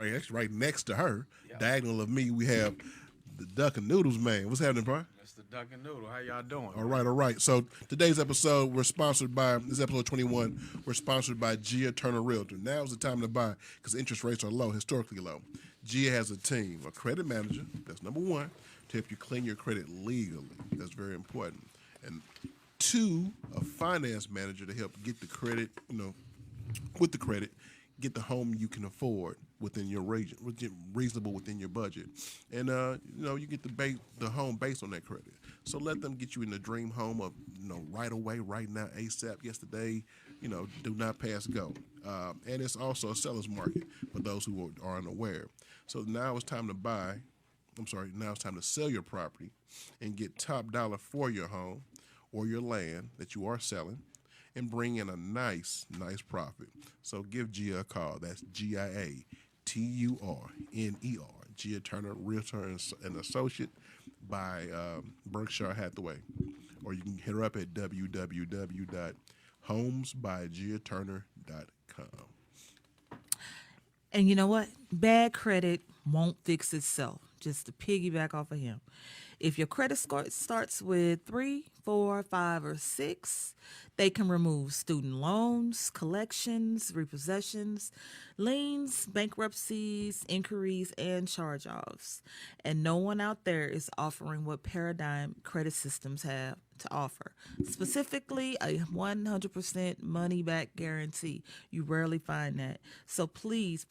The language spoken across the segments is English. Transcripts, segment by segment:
actually right next to her, diagonal of me, we have the Duck-N-Noodles man. What's happening, bro? Mr. Duck-N-Noodle, how y'all doing? All right. So today's episode, this is episode 21. We're sponsored by Gia Turner Realtor. Now is the time to buy because interest rates are low, historically low. Gia has a team, a credit manager, that's number one, to help you clean your credit legally. That's very important. And two, a finance manager to help get the credit, with the credit, get the home you can afford within your region, reasonable within your budget, and you get the home based on that credit. So let them get you in the dream home of right away, right now, ASAP, yesterday. Do not pass go. And it's also a seller's market for those who are unaware. So now it's time to now it's time to sell your property and get top dollar for your home or your land that you are selling, and bring in a nice profit. So give Gia a call. That's GIATURNER, Gia Turner Realtor and Associate by Berkshire Hathaway. Or you can hit her up at www.homesbygiaturner.com. And you know what? Bad credit won't fix itself. Just to piggyback off of him. If your credit score starts with 3, 4, 5, or 6, they can remove student loans, collections, repossessions, liens, bankruptcies, inquiries, and charge-offs. And no one out there is offering what Paradigm Credit Systems have to offer. Specifically, a 100% money-back guarantee. You rarely find that. So please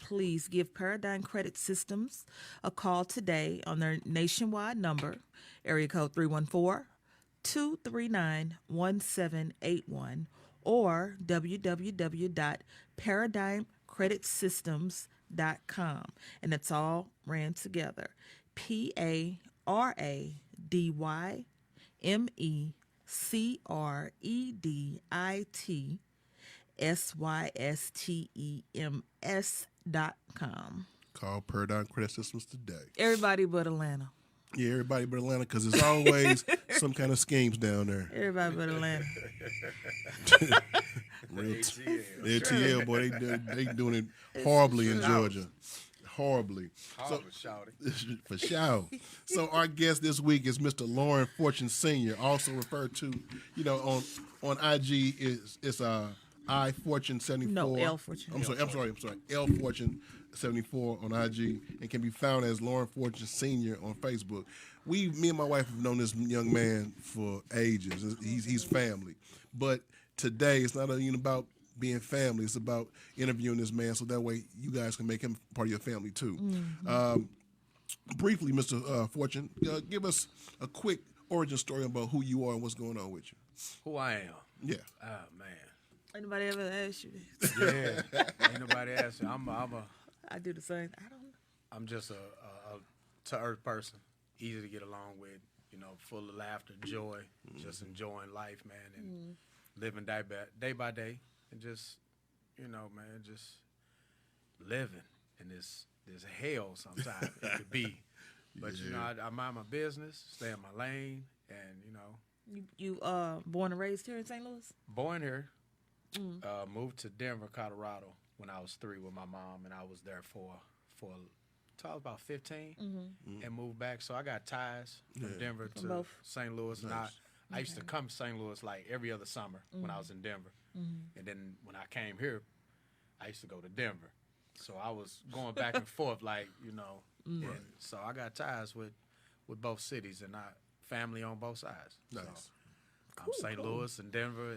give Paradigm Credit Systems a call today on their nationwide number, area code 314-239-1781, or www.paradigmcreditsystems.com. And it's all ran together. PARADYMECREDITSYSTEMS.com. Call Paradigm Credit Systems today. Everybody but Atlanta. Yeah, everybody but Atlanta, because there's always some kind of schemes down there. Everybody but Atlanta. ATL, boy, they doing it horribly in Georgia. Horribly. For sure. So our guest this week is Mr. Loren Fortune Sr., also referred to, on IG it's I Fortune 74. No, L Fortune. I'm sorry. L Fortune 74 on IG, and can be found as Loren Fortune Sr. on Facebook. Me and my wife have known this young man for ages. He's family. But today it's not even about being family. It's about interviewing this man so that way you guys can make him part of your family too. Mm-hmm. Briefly, Mr. Fortune, give us a quick origin story about who you are and what's going on with you. Who I am? Yeah. Oh, man. Anybody ever asked you this? Yeah. Ain't nobody asked me. I do the same. I don't know. I'm just a to-earth person, easy to get along with, full of laughter, joy, just enjoying life, man, and living day by day, and just, man, just living in this hell sometimes it could be. But, I mind my business, stay in my lane, and, You born and raised here in St. Louis? Born here, moved to Denver, Colorado when I was 3 with my mom, and I was there for till I was about 15, and moved back. So I got ties from Denver to St. Louis, and I used to come to St. Louis like every other summer when I was in Denver, and then when I came here, I used to go to Denver. So I was going back and forth, and so I got ties with both cities, and family on both sides. Nice. So I'm St. Louis and Denver,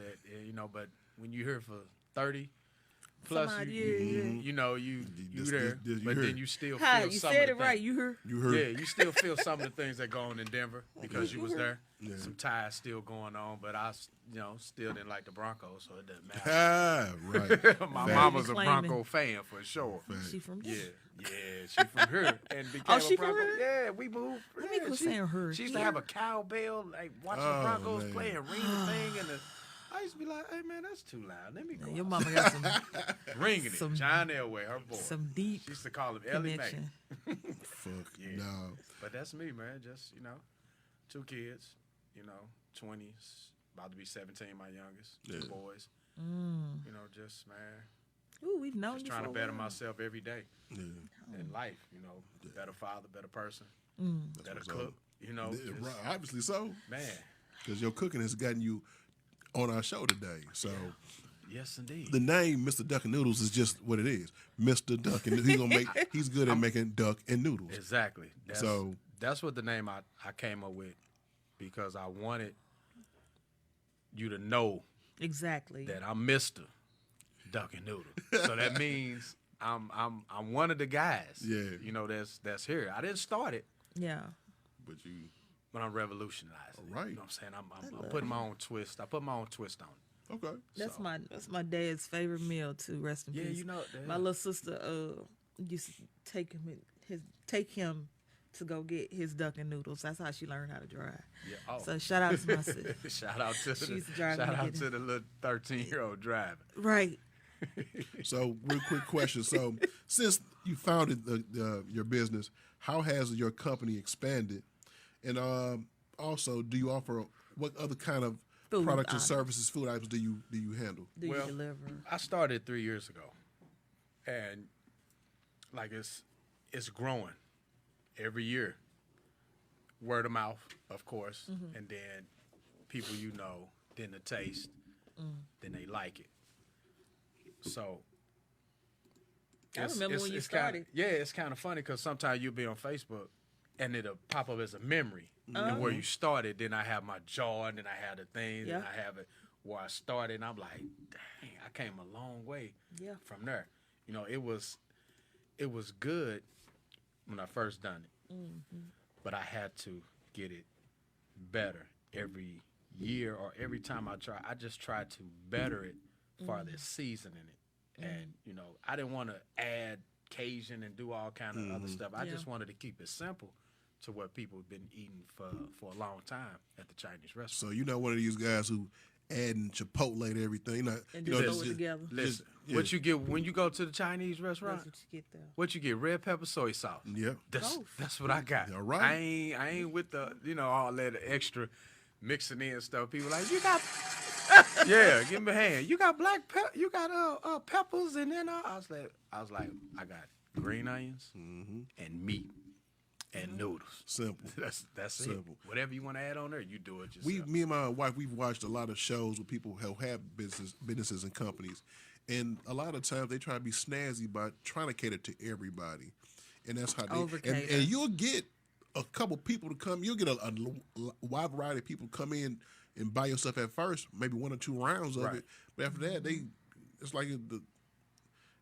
but when you're here for 30 plus, you there, but then you still feel you some said of the it right. things. You heard. Yeah, you still feel some of the things that go on in Denver because you was there. Yeah. Some ties still going on, but I, still didn't like the Broncos, so it doesn't matter. Right. My mama's a Bronco fan for sure. She from here? Yeah, she from here and became she a Bronco. from here? Yeah, we moved. Let me quit saying her. She used to have a cowbell, watching the Broncos play and ring the thing, and I used to be like, "Hey man, that's too loud. Let me go." Your mama got some ringing it. John Elway, her boy. Some deep. She used to call him Ellie Mae. Fuck yeah. no. But that's me, man. Just 2 kids. 20s, about to be 17. My youngest, 2 boys. Just man. Ooh, we've known just you trying for to a better while. myself every day. Yeah. in life. You know, better father, better person, better what's cook. up. You know, Yeah, just- right, obviously so. man. Because your cooking has gotten you on our show today. So Yes, indeed. the name Mr. Duck-N-Noodles is just what it is. Mr. Duck-N-Noodles. He's good at making duck and noodles. Exactly. So- That's what the name I came up with, because I wanted you to know Exactly. that I'm Mr. Duck-N-Noodle. So that means I'm one of the guys. Yeah. You know, that's here. I didn't start it, Yeah. But you, but I'm revolutionizing it. Right. You know what I'm saying? I'm putting my own twist. I put my own twist on it. okay. That's So- that's my dad's favorite meal too. Rest in Yeah, peace. you know, My little sister used to take him to go get his duck and noodles. That's how she learned how to drive. Yeah. Oh. So shout out to my sister. shout out to She's driving to get the little 13-year-old driving. Right. So, real quick question. So, since you founded your business, how has your company expanded? And also, do you offer what other kind of Food products and items. services, food items do you handle? Do Well, you deliver? I started 3 years ago, and like it's growing every year. Word of mouth, of course, and then people you know, then the taste, then they like it. So I remember when you it's started. It's kind of funny because sometimes you'll be on Facebook and it'll pop up as a memory and where you started. Then I have my jaw, and then I have the things, and Yeah. I have it where I started, and I'm like, dang, I came a long way Yeah. from there. You know, it was good when I first done it, but I had to get it better every year or every time I try. I just tried to better it for the seasoning it, and you know, I didn't want to add Cajun and do all kind of other stuff. I Yeah. just wanted to keep it simple to what people have been eating for a long time at the Chinese restaurant. So, you're not one of these guys who adding Chipotle to everything. You're not, And you just know, throw it together. Listen, yeah. what you get when you go to the Chinese That's restaurant? what you get there. What you get? Red pepper, soy sauce. Yeah. That's what I got. All right. I ain't with the all that extra mixing in stuff. People like, you got yeah, give me a hand. You got black pepper, you got peppers, and then I was like, I got green onions and meat and noodles. Simple. That's Simple. it. Whatever you want to add on there, you do it yourself. Me and my wife, we've watched a lot of shows with people who have businesses and companies, and a lot of times they try to be snazzy by trying to cater to everybody, and that's how they Over-cater. and you'll get a couple people to come. You'll get a wide variety of people come in and buy your stuff at first, maybe 1 or 2 rounds of Right. it, but after that, it's like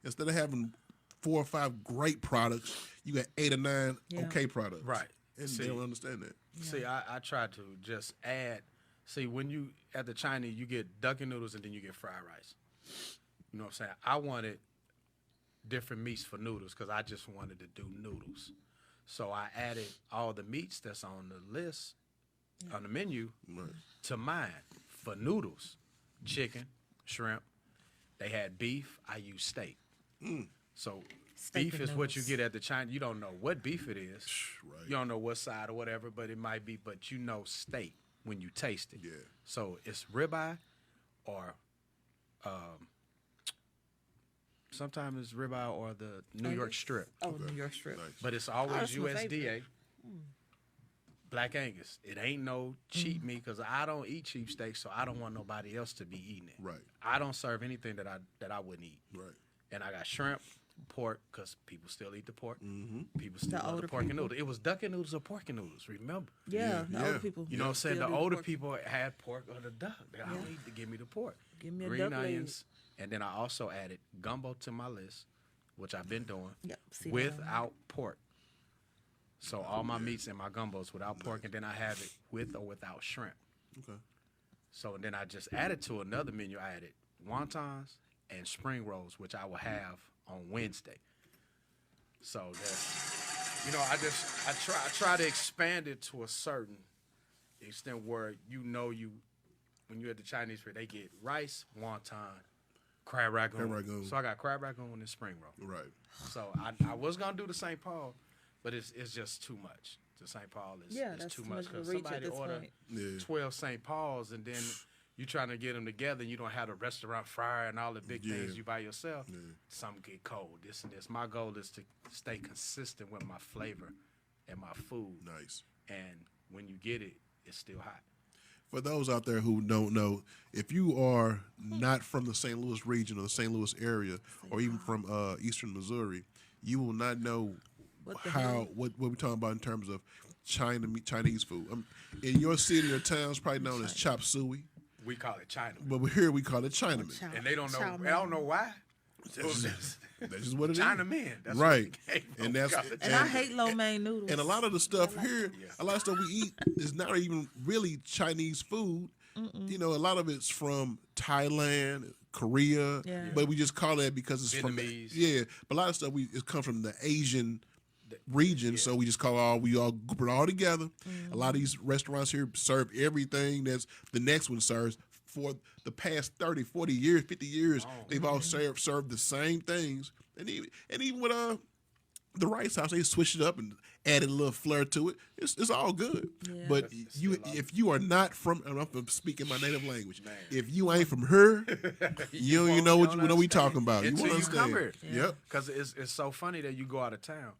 instead of having 4 or 5 great products, you got 8 or 9 Yeah. okay products, Right. And See. they don't understand that. See, I try to just add. See, when you at the Chinese, you get Duck-N-Noodles and then you get fried rice. You know what I'm saying? I wanted different meats for noodles because I just wanted to do noodles. So I added all the meats that's on the list, on the menu, Right. to mine for noodles. Chicken, shrimp. They had beef. I used steak. So Steak beef and is what you noodles. get at the Chinese. You don't know what beef it is. Right. You don't know what side or whatever, but it might be. But you know steak when you taste it. Yeah. So it's ribeye, or sometimes it's ribeye or the New York strip. Oh, New York strip. Nice. But it's always that's my USDA. favorite. Black Angus. It ain't no cheap meat because I don't eat cheap steak, so I don't want nobody else to be eating it. Right. I don't serve anything that I wouldn't eat. Right. And I got shrimp, pork, because people still eat the pork. People still love the older pork and people. noodles. It was Duck-N-Noodles or pork and noodles, remember? Yeah, the yeah. older people. You know what I'm saying? still The do older pork. people had pork or the duck. They all need to give me the pork. Give me a Green duck leg. onions. And then I also added gumbo to my list, which I've been doing, Yep, see that without pork. So all my meats and my gumbos without pork, and then I have it with or without shrimp. Okay. So then I just added to another menu. I added wontons and spring rolls, which I will have on Wednesday. So that's, I try to expand it to a certain extent where when you're at the Chinese food, they get rice, wonton, crab ragoon. Crab ragoon. So I got crab ragoon and spring roll. Right. So I was gonna do the St. Paul, but it's just too much. The St. Paul is Yeah, that's too too much much of a because reach at somebody this order point. Yeah. 12 St. Pauls and then you trying to get them together, and you don't have the restaurant fryer and all the big things you by yourself. Yeah. Some get cold, this and this. My goal is to stay consistent with my flavor and my food. Nice. And when you get it, it's still hot. For those out there who don't know, if you are not from the St. Louis region or the St. Louis area, or even from eastern Missouri, you will not know what we're talking about in terms of Chinese food. In your city or town, it's probably known as chop suey, We call it China. but here we call it Chinaman. And they don't know. I don't know why. That's just what it is. Chinaman. That's Right. What it came from. And that's And I hate lo mein noodles. and a lot of the stuff here, a lot of stuff we eat is not even really Chinese food. You know, a lot of it's from Thailand, Korea, Yeah. but we just call it because it's Vietnamese. But a lot of stuff it comes from the Asian region, so we just we all group it all together. A lot of these restaurants here serve everything that's the next one serves. For the past 30, 40 years, 50 years, they've all served the same things. And even with the Rice House, they switched it up and added a little flair to it. It's all good. Yeah. But if you are not from, and I'm speaking my native language, if you ain't from her, you don't know what we talking about. Until you you won't come understand. here. Yep. Because it's so funny that you go out of town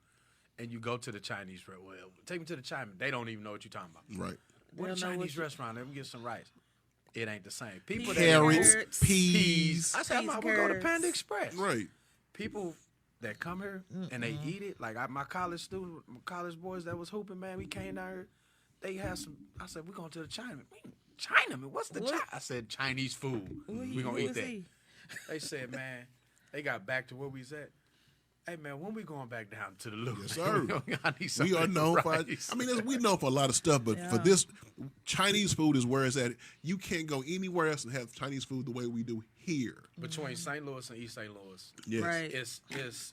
and you go to the Chinese restaurant. Well, take me to the Chinaman. They don't even know what you're talking about. Right. What a They don't know Chinese restaurant? Let me get some rice. It ain't the same. People Carrots, Carrots, peas. I said, I might as well go to Panda Express. Right. People that come here and they eat it, like my college boys that was hooping, man, we came down here. They had some. I said, we're going to the Chinaman. Chinaman? What's the China? I said, Chinese food. We're going to eat that. They said, man, they got back to where we was at. Hey, man, when we going back down to the loop? Yes, sir. I need some We are known for. rice. I mean, we known for a lot of stuff, but for this, Chinese food is where it's at. You can't go anywhere else and have Chinese food the way we do here. Between St. Louis and East St. Louis. Yes. Right. It's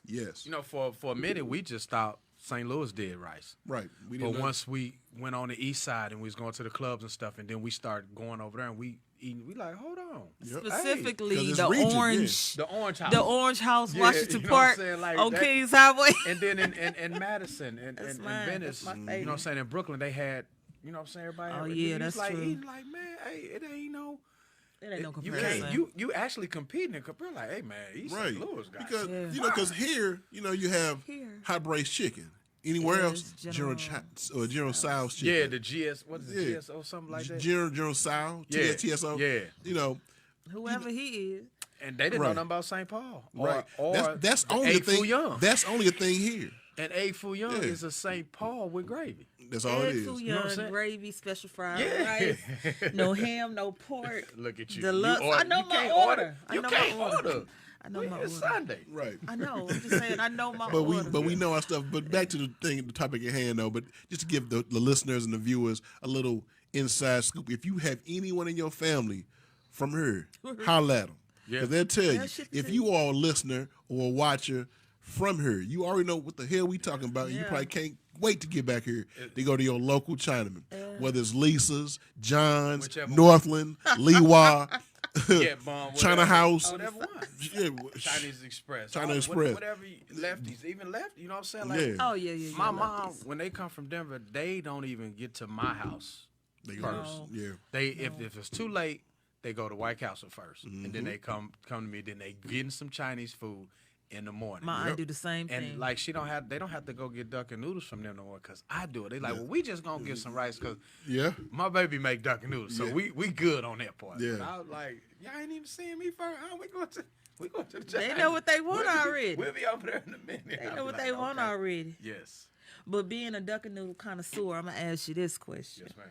Yes. you know, for a minute we just thought St. Louis did rice. Right. We But didn't know. once we went on the east side and we was going to the clubs and stuff, and then we started going over there and we eating, we like, hold on. Yep. Specifically, 'Cause it's the region, orange, The Orange House. the Orange House, Yeah, Washington you know what I'm Park saying? Like on that- Kings Highway. And then in Madison and mine. Venice, That's my you know what I'm favorite. saying, in Brooklyn, they had, you know what I'm saying, everybody Oh, had, yeah, you that's was like true. eating like, man, hey, it ain't no. It ain't no You comparison. can't. You actually competing and compare like, hey man, East Right. St. Louis guys. Because Yeah. because here, you have Here. hot braised chicken. Anywhere Yeah, else, it's General Sal's chicken. yeah, the GS, what is it, Yeah. GSO, something like that. General Sal, Yeah. TSO. Yeah. You know, Whoever he is. And they didn't Right. know nothing about St. Paul. right. Or That's the only a egg thing. foo young. That's only a thing here. And egg foo young Yeah. is a St. Paul with gravy. That's all it Egg is. foo know what I'm young, saying? gravy, special fried Yeah. rice, no ham, no pork. Look at you. Deluxe. You order- I know you my can't order. I You know can't my order. order. I know my It's order. Sunday. Right. I know. I'm just saying. I know my But order. we know our stuff. But back to the topic at hand, though. But just to give the listeners and the viewers a little inside scoop, if you have anyone in your family from here, holla at them. Yeah. Because they'll tell you, shit if tell you are a listener or a watcher from here, you already know what the hell we talking about. And you Yeah. probably can't wait to get back here to go to your local Chinaman, whether it's Lisa's, John's, Whichever one. Northland, Lewa, Yeah, bomb, China whatever. House. Whatever one. Yeah, Chinese Express. China All- Express. Whatever. Lefties. Even left. You know what I'm saying? Like, Yeah. Oh yeah. my yeah, mom, lefties. when they come from Denver, they don't even get to my house They first. No. Yeah. They if it's too late, they go to White Castle 1st, and Mm-hmm. then they come to me. Then they getting some Chinese food in the morning. My aunt do the same thing. And like they don't have to go get Duck-N-Noodles from them no more because I do it. They like, well, we just gonna get some rice because Yeah. my baby make Duck-N-Noodles, so Yeah. we good on that part. Yeah. But I was like, y'all ain't even seeing me first. Huh? We going to the They Chinese. know what they want already. We'll be over there in a minute. They I'll know be what like, they want okay. already. Yes, But being a Duck-N-Noodle connoisseur, I'm gonna ask you this question: yes, ma'am.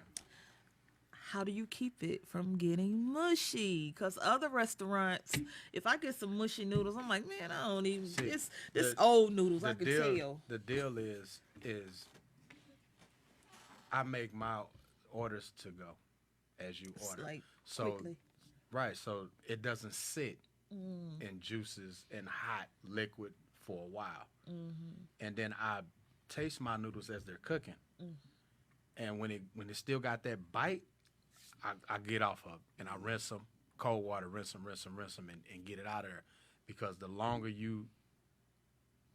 how do you keep it from getting mushy? Because other restaurants, if I get some mushy noodles, I'm like, man, I don't even. See, This the- old noodles, I can tell. The deal is I make my orders to go as you It's order. like so quickly. right, so it doesn't sit in juices and hot liquid for a while. And then I taste my noodles as they're cooking. And when it still got that bite, I get off of and I rinse them, cold water, rinse them, and get it out of there. Because the longer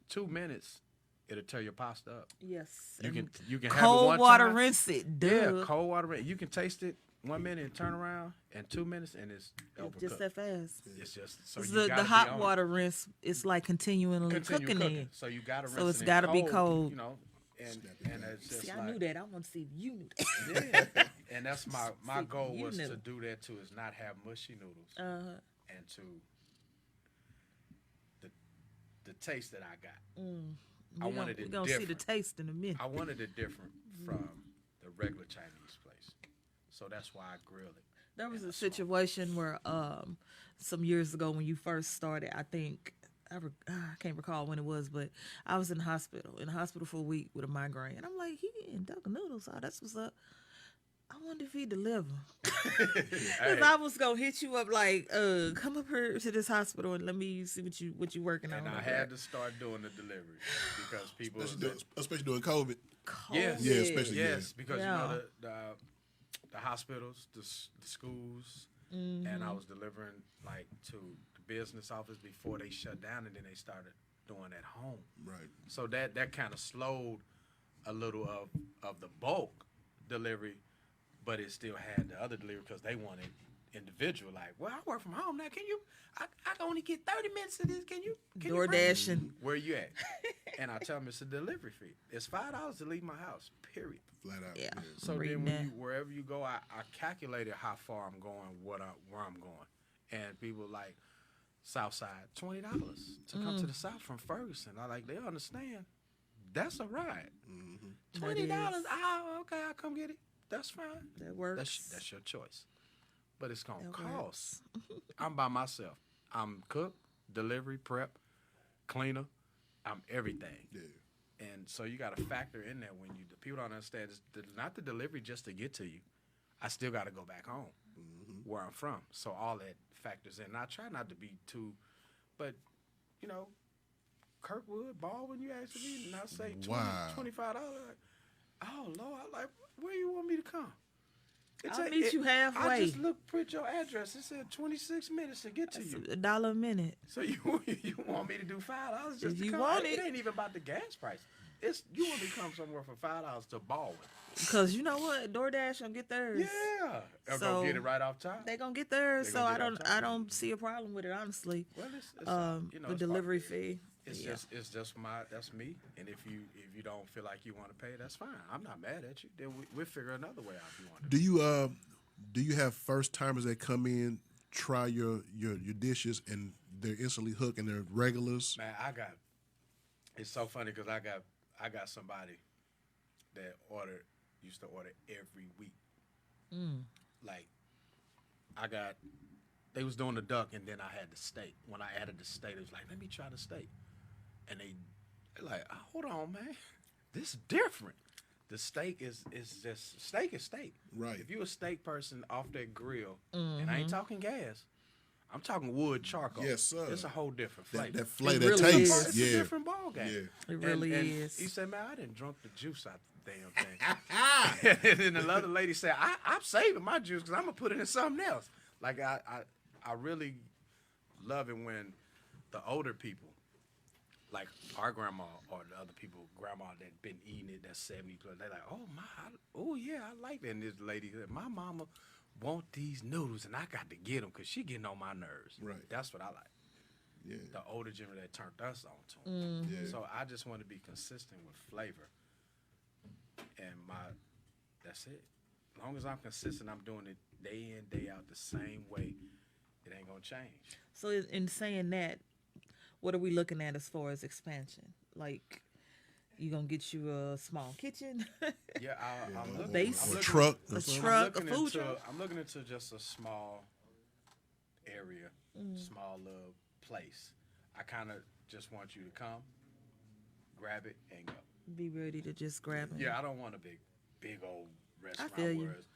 2 minutes, it'll tear your pasta up. Yes. You and can have it cold one water time. rinse it. Duh. Yeah, cold water. You can taste it 1 minute and turn around, and 2 minutes and it's overcooked. Just that fast. It's just so It's you the gotta hot be on water rinse. It's like continually Continue cooking it. So you gotta rinse So it's it in gotta be cold. You know, and it's just See, like, I knew that. I want to see if you knew that. yeah. And that's my See, goal you was knew. to do that too, is not have mushy noodles and to the taste that I got. I wanted it We're gonna see the different. taste in a minute. I wanted it different from the regular Chinese place. So that's why I grill it. There was and a the smoke. situation where some years ago when you first started, I think I can't recall when it was, but I was in the hospital for a week with a migraine, and I'm like, he eating Duck-N-Noodles. Oh, that's what's up. I wonder if he deliver. Because I was gonna hit you up like, come up here to this hospital and let me see what you working on. And I had to start doing the delivery because people, especially during COVID. yes, Yeah, especially yes, because Yeah. you know the hospitals, the schools, and I was delivering like to the business office before they shut down, and then they started doing at home. Right. So that kind of slowed a little of the bulk delivery, but it still had the other delivery because they wanted individual. Like, well, I work from home now. Can you? I only get 30 minutes of this. Can you? Door dashing. Where you at? And I tell them it's a delivery fee. It's $5 to leave my house. Period. Flat out. Yeah. So Reading then that. wherever you go, I calculated how far I'm going, where I'm going, and people like Southside, $20 to come to the South from Ferguson. They understand. That's a ride. $20. That is. Okay, I'll come get it. That's fine. That works. That's your choice. But it's gonna That cost. I'm by myself. I'm cook, delivery, prep, cleaner. I'm everything. Yeah. And so you got to factor in that when the people don't understand it's not the delivery just to get to you. I still got to go back home where I'm from. So all that factors in. And I try not to be too, but you know, Kirkwood, Baldwin, you asked me, and I say Wow. $25. Like, oh Lord, like where you want me to come? I'll meet you halfway. I just put your address. It said 26 minutes to get to you. $1 a minute. So you want me to do $5 just If to you come? want It it. ain't even about the gas price. It's you want me to come somewhere for $5 to Baldwin. Because you know what? DoorDash gonna get theirs. Yeah, or So, go get it right off top. They gonna get theirs. They So gonna I get don't off top. I don't see a problem with it, honestly. Well, it's you know, The it's delivery part- fee. It's Yeah. it's just that's me. And if you don't feel like you want to pay, that's fine. I'm not mad at you. Then we'll figure another way out if you want to. Do you have first timers that come in, try your dishes, and they're instantly hooked and they're regulars? Man, it's so funny because I got somebody that used to order every week. Like, they was doing the duck and then I had the steak. When I added the steak, it was like, let me try the steak. And they're like, oh, hold on, man. This is different. The steak is just, steak is steak. Right. If you're a steak person off that grill, and I ain't talking gas, I'm talking wood charcoal. Yes, sir. It's a whole different flavor. That flavor, It that really taste. is. It's Yeah. a different ball game. Yeah. It really and is. He said, man, I didn't drunk the juice out the damn thing. And then the other lady said, I'm saving my juice because I'm going to put it in something else. Like, I really love it when the older people, like our grandma or the other people, grandma that been eating it, that's 70 plus, they're like, oh yeah, I like that. And this lady said, my mama want these noodles and I got to get them because she getting on my nerves. Right. That's what I like. Yeah. The older generation that turned us on to 'em. Yeah. So I just want to be consistent with flavor. And that's it. As long as I'm consistent, I'm doing it day in, day out the same way, it ain't going to change. So in saying that, what are we looking at as far as expansion? Like, you gonna get you a small kitchen? Yeah, I'm looking. Base. I'm Or looking- truck. A or something. truck, I'm a looking food into- truck? I'm looking into just a small area, small little place. I kind of just want you to come, grab it, and go. Be ready to just grab it. Yeah, I don't want a big old restaurant feel you. where it's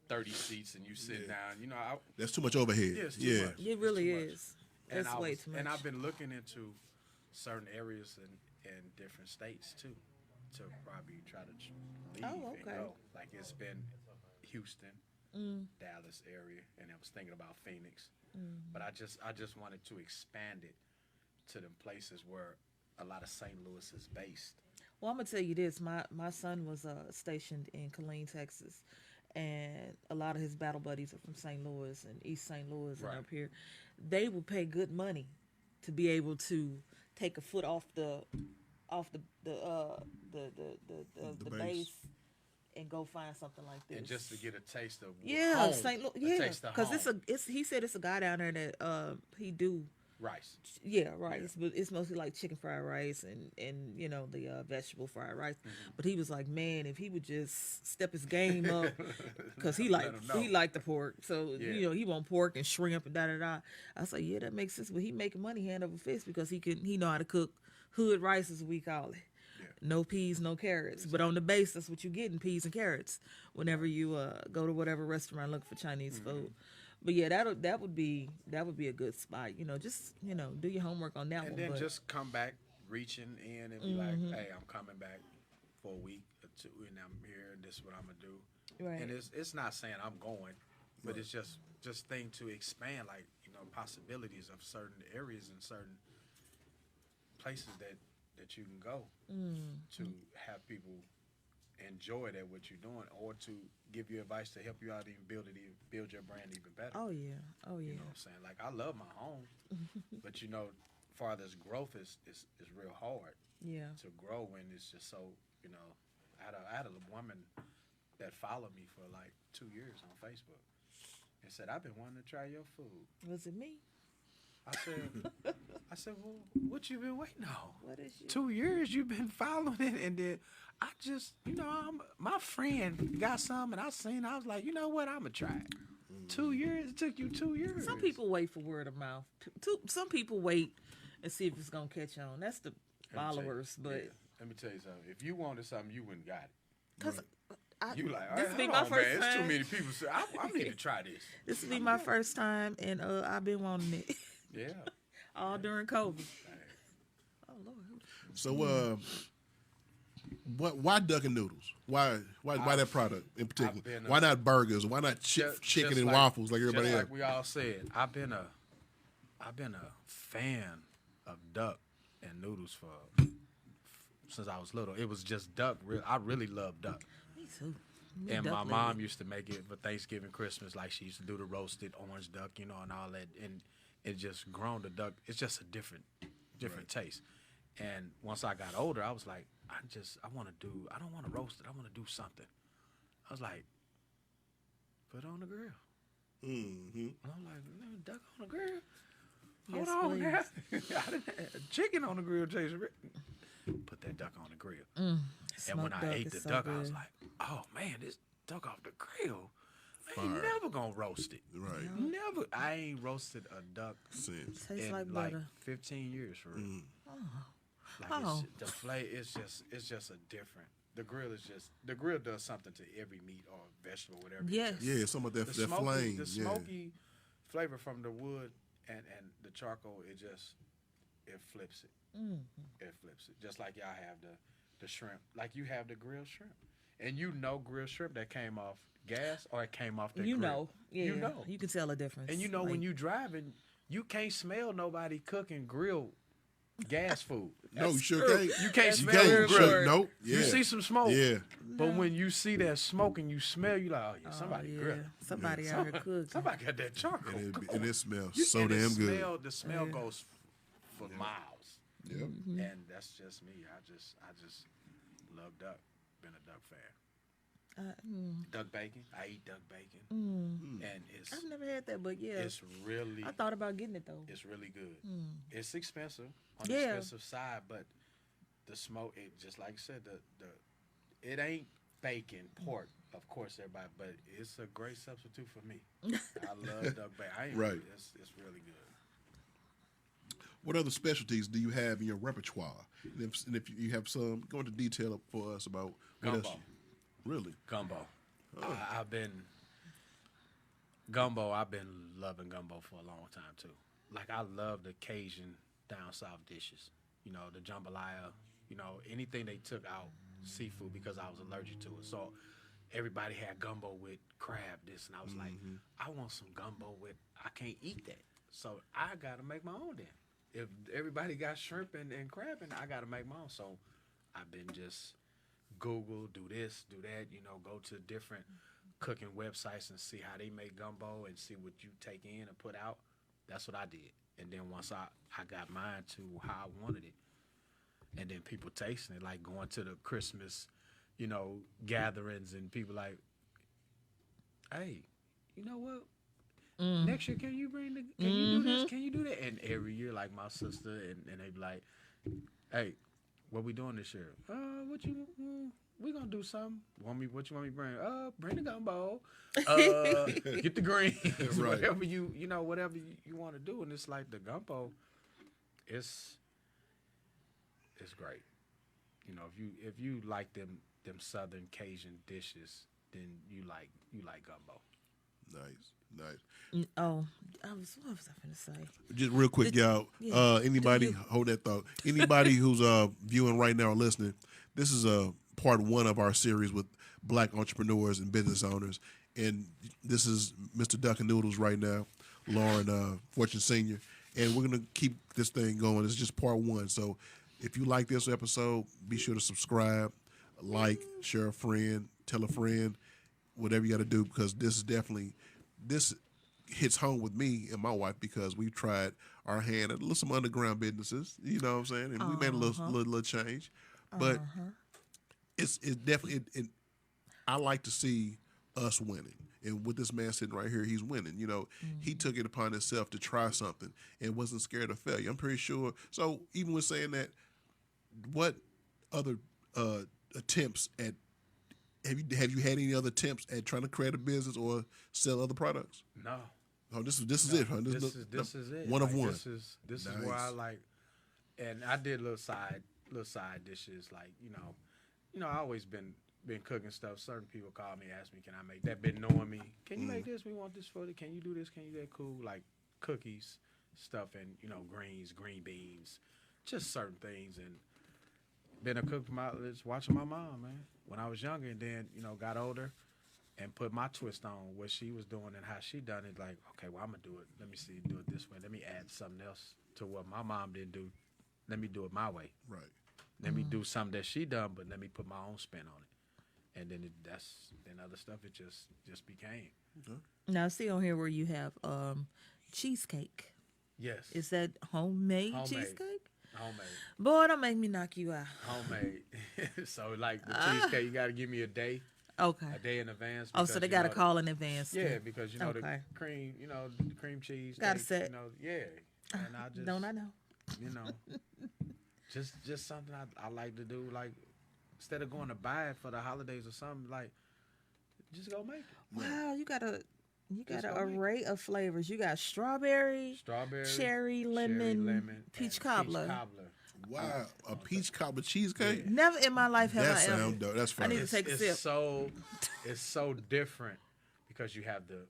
30 seats and you sit down. You know, That's too much overhead. yeah, it's too Yeah. much. It really It's too much. is. It's way too much. And I've been looking into certain areas in different states too, to probably try to leave Oh, and okay. go. Like it's been Houston, Dallas area, and I was thinking about Phoenix. But I just wanted to expand it to the places where a lot of St. Louis is based. Well, I'm gonna tell you this. My son was stationed in Killeen, Texas, and a lot of his battle buddies are from St. Louis and East St. Louis and Right. up here. They will pay good money to be able to take a foot off the base. base and go find something like this. And just to get a taste of yeah, home, St. Louis, a yeah, taste of because home. he said it's a guy down there that he do. rice. Yeah, rice, but it's mostly like chicken fried rice and you know the vegetable fried rice. But he was like, man, if he would just step his game up, because he Let him know. liked the pork, so Yeah. you know he want pork and shrimp and da da da. I was like, yeah, that makes sense. But he making money hand over fist because he know how to cook hood rice, as we call it. Yeah. No peas, no carrots. But on the base, that's what you getting, peas and carrots. Whenever you go to whatever restaurant looking for Chinese food. But yeah, that would be a good spot. You know, just do your homework on that And one. then but just come back reaching in and be like, hey, I'm coming back for a week or two, and I'm here, and this is what I'm going to do. right. And it's not saying I'm going, but it's just thing to expand, like, possibilities of certain areas and certain places that you can go to have people enjoy that what you're doing, or to give you advice to help you out, build your brand even better. Oh yeah. You know what I'm saying? Like, I love my home, but far as growth is real hard Yeah. to grow when it's just so, I had a woman that followed me for like 2 years on Facebook and said, I've been wanting to try your food. Was it me? I said, well, what you been waiting on? What is you? 2 years you've been following it, and then I just, my friend got some, and I was like, you know what, I'm gonna try it. 2 years, it took you 2 years. Some people wait for word of mouth. Some people wait and see if it's gonna catch on. That's the followers, but Yeah. Let me tell you something. If you wanted something, you wouldn't got it. because You like, all this right, will be hold my on, first man. time. It's too many people. So I need to try this. This will be my first time, and I've been wanting it Yeah. all during COVID. Oh Lord. So, why Duck-N-Noodles? Why that product in particular? been Why not burgers? Why not chicken Just and like- waffles like everybody just else? like we all said, I've been a fan of duck and noodles since I was little. It was just duck. I really love duck. Me too. Me And duck my lady. mom used to make it for Thanksgiving, Christmas. Like, she used to do the roasted orange duck, and all that. And it just grown the duck. It's just a different taste. And once I got older, I was like, I don't want to roast it. I want to do something. I was like, put it on the grill. Mm-hmm. And I'm like, duck on the grill? Yes, Hold on now. please. I didn't have chicken on the grill tastes Put that duck on the grill. And when Smoked I duck ate is the so duck, I was good. like, oh man, this duck off the grill. I ain't Fire. never gonna roast it. Right. Never. I ain't roasted a duck Sense. Tastes in like like butter. 15 years for real. Like, Oh. the flavor it's just a different. The grill does something to every meat or vegetable, whatever. Yes. Yeah, some of that The smoky, flame. the yeah. smoky flavor from the wood and the charcoal, it flips it. It flips it. Just like y'all have the shrimp. Like, you have the grilled shrimp. And grilled shrimp that came off gas or it came off the grill. Yeah, You know. you can tell a difference. And Like, when you driving, you can't smell nobody cooking grilled gas food. No, you sure true. can't. You can't That's smell very the grill. true. Nope. Yeah. You see some smoke. Yeah. But when you see that smoke and you smell, you like, oh yeah, somebody yeah. grilling. Somebody out here cooking. Somebody got that charcoal. And it smells You- so and damn good. The smell goes for miles. Yep. And that's just me. I just love duck. Been a duck fan. Duck bacon. I eat duck bacon. And it's I've never had that, but yeah, it's really I thought about getting it though. it's really good. It's expensive on Yeah. the expensive side, but the smoke, it just like I said, the it ain't bacon, pork, of course, everybody, but it's a great substitute for me. I love duck bacon. Right. It's really good. What other specialties do you have in your repertoire? And if you have some, go into detail for us about what else. Gumbo. Really? Gumbo. Oh. I've been loving gumbo for a long time too. Like, I love the Cajun down south dishes. The jambalaya. Anything they took out seafood because I was allergic to it. So everybody had gumbo with crab this, and I was like, I want some gumbo with. I can't eat that, so I got to make my own then. If everybody got shrimp and crab, and I got to make my own. So I've been just Google, do this, do that, go to different cooking websites and see how they make gumbo and see what you take in and put out. That's what I did. And then once I got mine to how I wanted it, and then people tasting it, like going to the Christmas, gatherings, and people like, hey, you know what? Next year, can you do this? Can you do that? And every year, like my sister, and they be like, hey, what we doing this year? We gonna do something. What you want me to bring? Bring the gumbo. Get the greens. Right. Whatever whatever you want to do. And it's like the gumbo, it's great. If you like them Southern Cajun dishes, then you like gumbo. Nice. Oh, what was I finna say? Just real quick, y'all. Anybody hold that thought? Anybody who's viewing right now or listening, this is part 1 of our series with Black entrepreneurs and business owners, and this is Mr. Duck-N-Noodles right now, Loren Fortune Senior, and we're gonna keep this thing going. It's just part 1, so if you like this episode, be sure to subscribe, like, share a friend, tell a friend, whatever you got to do, because this hits home with me and my wife because we've tried our hand at some underground businesses, you know what I'm saying, and we made a little change, but it's definitely I like to see us winning. And with this man sitting right here, he's winning. He took it upon himself to try something and wasn't scared of failure. I'm pretty sure. So even with saying that, what other attempts at have you had any other attempts at trying to create a business or sell other products? No. Oh, this is it, huh? This is it. One of one. This is where I like, and I did little side dishes, like I always been cooking stuff. Certain people call me, ask me, can I make that? Been knowing me, can you make this? We want this for it. Can you do this? Can you do that? Cool, like cookies, stuff, and greens, green beans, just certain things. And been a cook just watching my mom, man, when I was younger, and then got older, and put my twist on what she was doing and how she done it. Like, okay, well, I'm gonna do it. Let me do it this way. Let me add something else to what my mom didn't do. Let me do it my way. Right. Let me do something that she done, but let me put my own spin on it. And then other stuff, it just became. Okay. Now, see on here where you have cheesecake. Yes. Is that homemade cheesecake? Homemade. Boy, don't make me knock you out. Homemade. So like the cheesecake, you got to give me a day. Okay. A day in advance. Oh, so they got to call in advance. Yeah, too. because the cream, the cream cheese. Got to set. Yeah. And I just don't I know? just something I like to do. Like instead of going to buy it for the holidays or something, like just go make it. Wow, you got an array of flavors. You got strawberry, cherry, lemon, peach cobbler. Wow, a peach cobbler cheesecake? Never in my life have I ever. Sound dope. That's fine. I need to take a sip. It's so different because you have the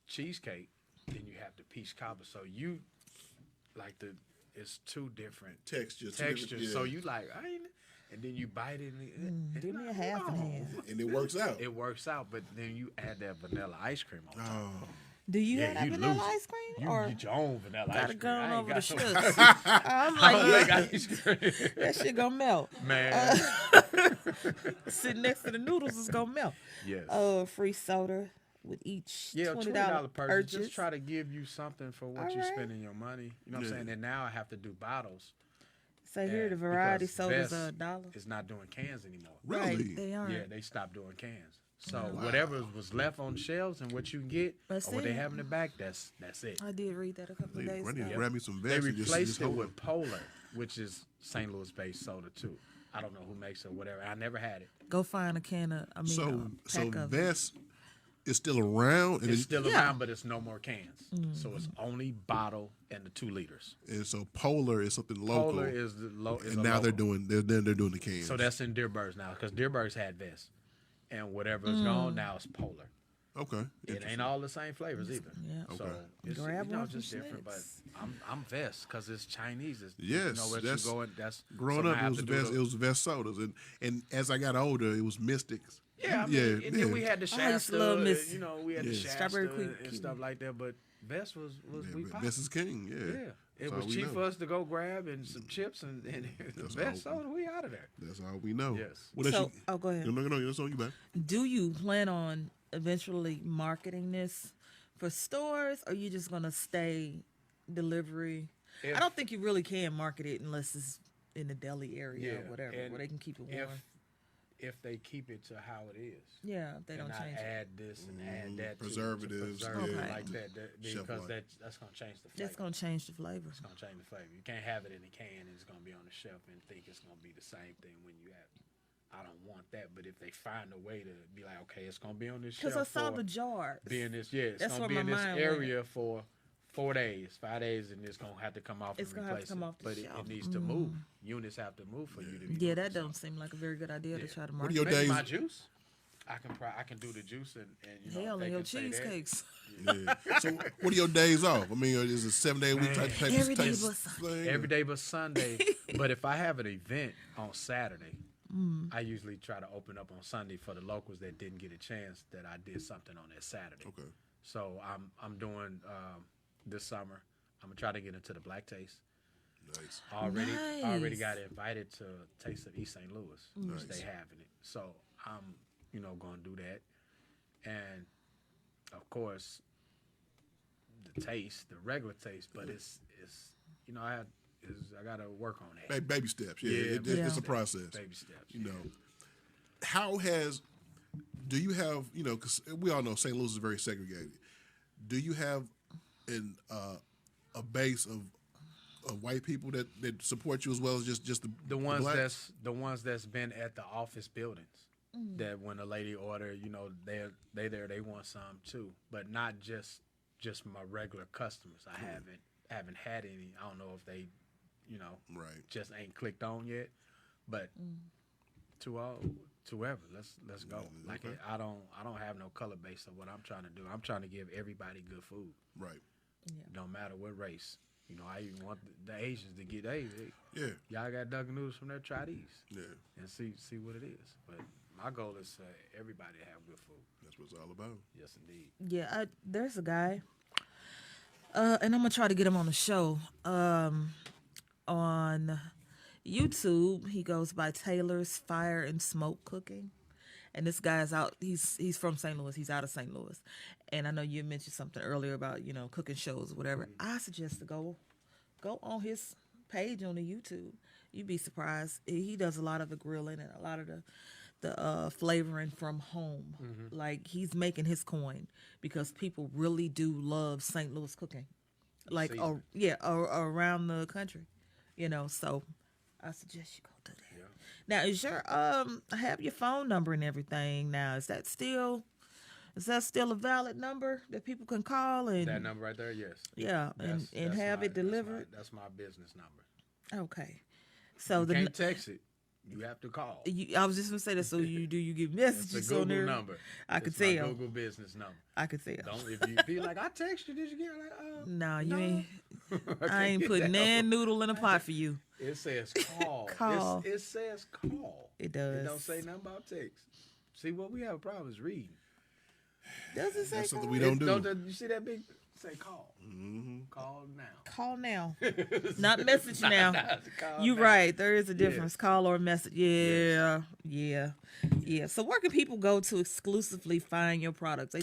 cheesecake, then you have the peach cobbler. So you like it's two different textures. Yeah. So you like, and then you bite it. And give me a half and half. And it works out. It works out, but then you add that vanilla ice cream on top. Oh. Do you have that vanilla ice cream? You get your own vanilla ice cream. Gotta go over the some. sugar. I'm Like like, ice cream. that shit gonna melt. Man. Sitting next to the noodles is gonna melt. Yes. Free soda with each $20 purchase. purchase. Just try to give you something for what you're spending your money. You know what I'm saying? And now I have to do bottles. So here the variety because sodas Vest are $1. is not doing cans anymore. Really? Right, they are. Yeah, they stopped doing cans. So whatever was left on the shelves and what you can get or what they have in the back, that's it. I did read that a couple of days ago. Grab me some They veggies. replaced it with Polar, which is St. Louis-based soda too. I don't know who makes it or whatever. I never had it. Go find a can of, So pack of Vest is still around. And It's still around, but it's no more cans. So it's only bottle and the 2 liters. And so Polar is something local. Polar is the and now they're doing the cans. So that's in Dearburg's now because Dearburg's had Vest. And whatever is gone now is Polar. Okay. It ain't all the same flavors either. Yeah. So it's Grab one just from different. But Schnucks. I'm Vest because it's Chinese. It's, Yes, where that's you going. That's growing up. It was Vest sodas, and as I got older, it was Mystics. Yeah, I mean, and then we had the used to love Shasta. Miss- We had the Shasta Strawberry and stuff like that. But Vest was we popped. Vest is king. Yeah. It all was we cheap know. for us to go grab and some chips and the That's best all. soda. We out of there. That's all we know. Yes. What else So, you, go ahead. No, that's on you, man. Do you plan on eventually marketing this for stores, or you just gonna stay delivery? If- I don't think you really can market it unless it's in the deli area or Yeah, whatever, and where they can keep it warm. If they keep it to how it is. Yeah, if they And don't not change it. add this and add that to Preservatives, preserve it yeah. like that, Shelf because life. that's gonna change the flavor. That's gonna change the flavor. It's gonna change the flavor. You can't have it in a can and it's gonna be on the shelf and think it's gonna be the same thing when you have it. I don't want that, but if they find a way to be like, okay, it's gonna be on this shelf. Because I saw for the jars. being this, yeah, it's That's gonna where be in my this mind went. area for 4 days, 5 days, and it's gonna have to come off It's and gonna have to replace come it. off the But shelf. it needs to move. Units have to move for you to be Yeah, moving, that so. don't seem like a very good idea to try to What market. are your Maybe days? my juice. I can do the juice and you know Hell, they and your can say that. cheesecakes. Yeah. So, what are your days off? I mean, is it 7-day week type Every day type but Sunday. thing? Every day but Sunday. But if I have an event on Saturday, I usually try to open up on Sunday for the locals that didn't get a chance that I did something on that Saturday. Okay. So I'm doing this summer. I'm gonna try to get into the Black Taste. Nice. Already Nice. got invited to Taste of East St. Louis, which Nice. they having it. So I'm gonna do that, and of course the taste, the regular taste, but it's I gotta work on that. Baby steps. Yeah, Yeah, it's a Yeah. process. Baby steps. You know, do you have, because we all know St. Louis is very segregated. Do you have a base of white people that support you as well as just the ones blacks? that's been at the office buildings. That when a lady order, they want some too, but not just my regular customers. I haven't had any. I don't know if they, Right. just ain't clicked on yet, but to whoever, let's go. Like okay. I don't have no color base of what I'm trying to do. I'm trying to give everybody good food, Right. no matter what race. I even want the Asians to get Yeah. y'all got Duck-N-Noodles from there. Try these. Yeah. And see what it is. But my goal is for everybody to have good food. That's what it's all about. Yes, indeed. Yeah, there's a guy, and I'm gonna try to get him on the show. On YouTube, he goes by Taylor's Fire and Smoke Cooking, and this guy's out. He's from St. Louis. He's out of St. Louis, and I know you mentioned something earlier about cooking shows or whatever. I suggest to go on his page on the YouTube. You'd be surprised. He does a lot of the grilling and a lot of the flavoring from home. Like, he's making his coin because people really do love St. Louis cooking. Like, Season. around the country, So I suggest you go do that. Yeah. Now, is your I have your phone number and everything. Now, is that still a valid number that people can call and That number right there, yes. yeah, and That's have my- it delivered? That's my business number. Okay. So You the can't text it. You have to call. I was just gonna say that. So you get It's messages a on Google there? number. I could It's my tell. Google business number. I could tell. Don't if you be like, I text you, did you get it? Like, No, you no. ain't. I can't ain't get putting that nan noodle in a pot for you. It says call. Call. It says call. It does. It don't say nothing about text. See, what we have a problem is reading. Does it say That's something call? we don't do. You see that big? Say call. Call now. Call now, not message now. Call You now. right. There is a difference. Call or message. Yeah. So where can people go to exclusively find your products?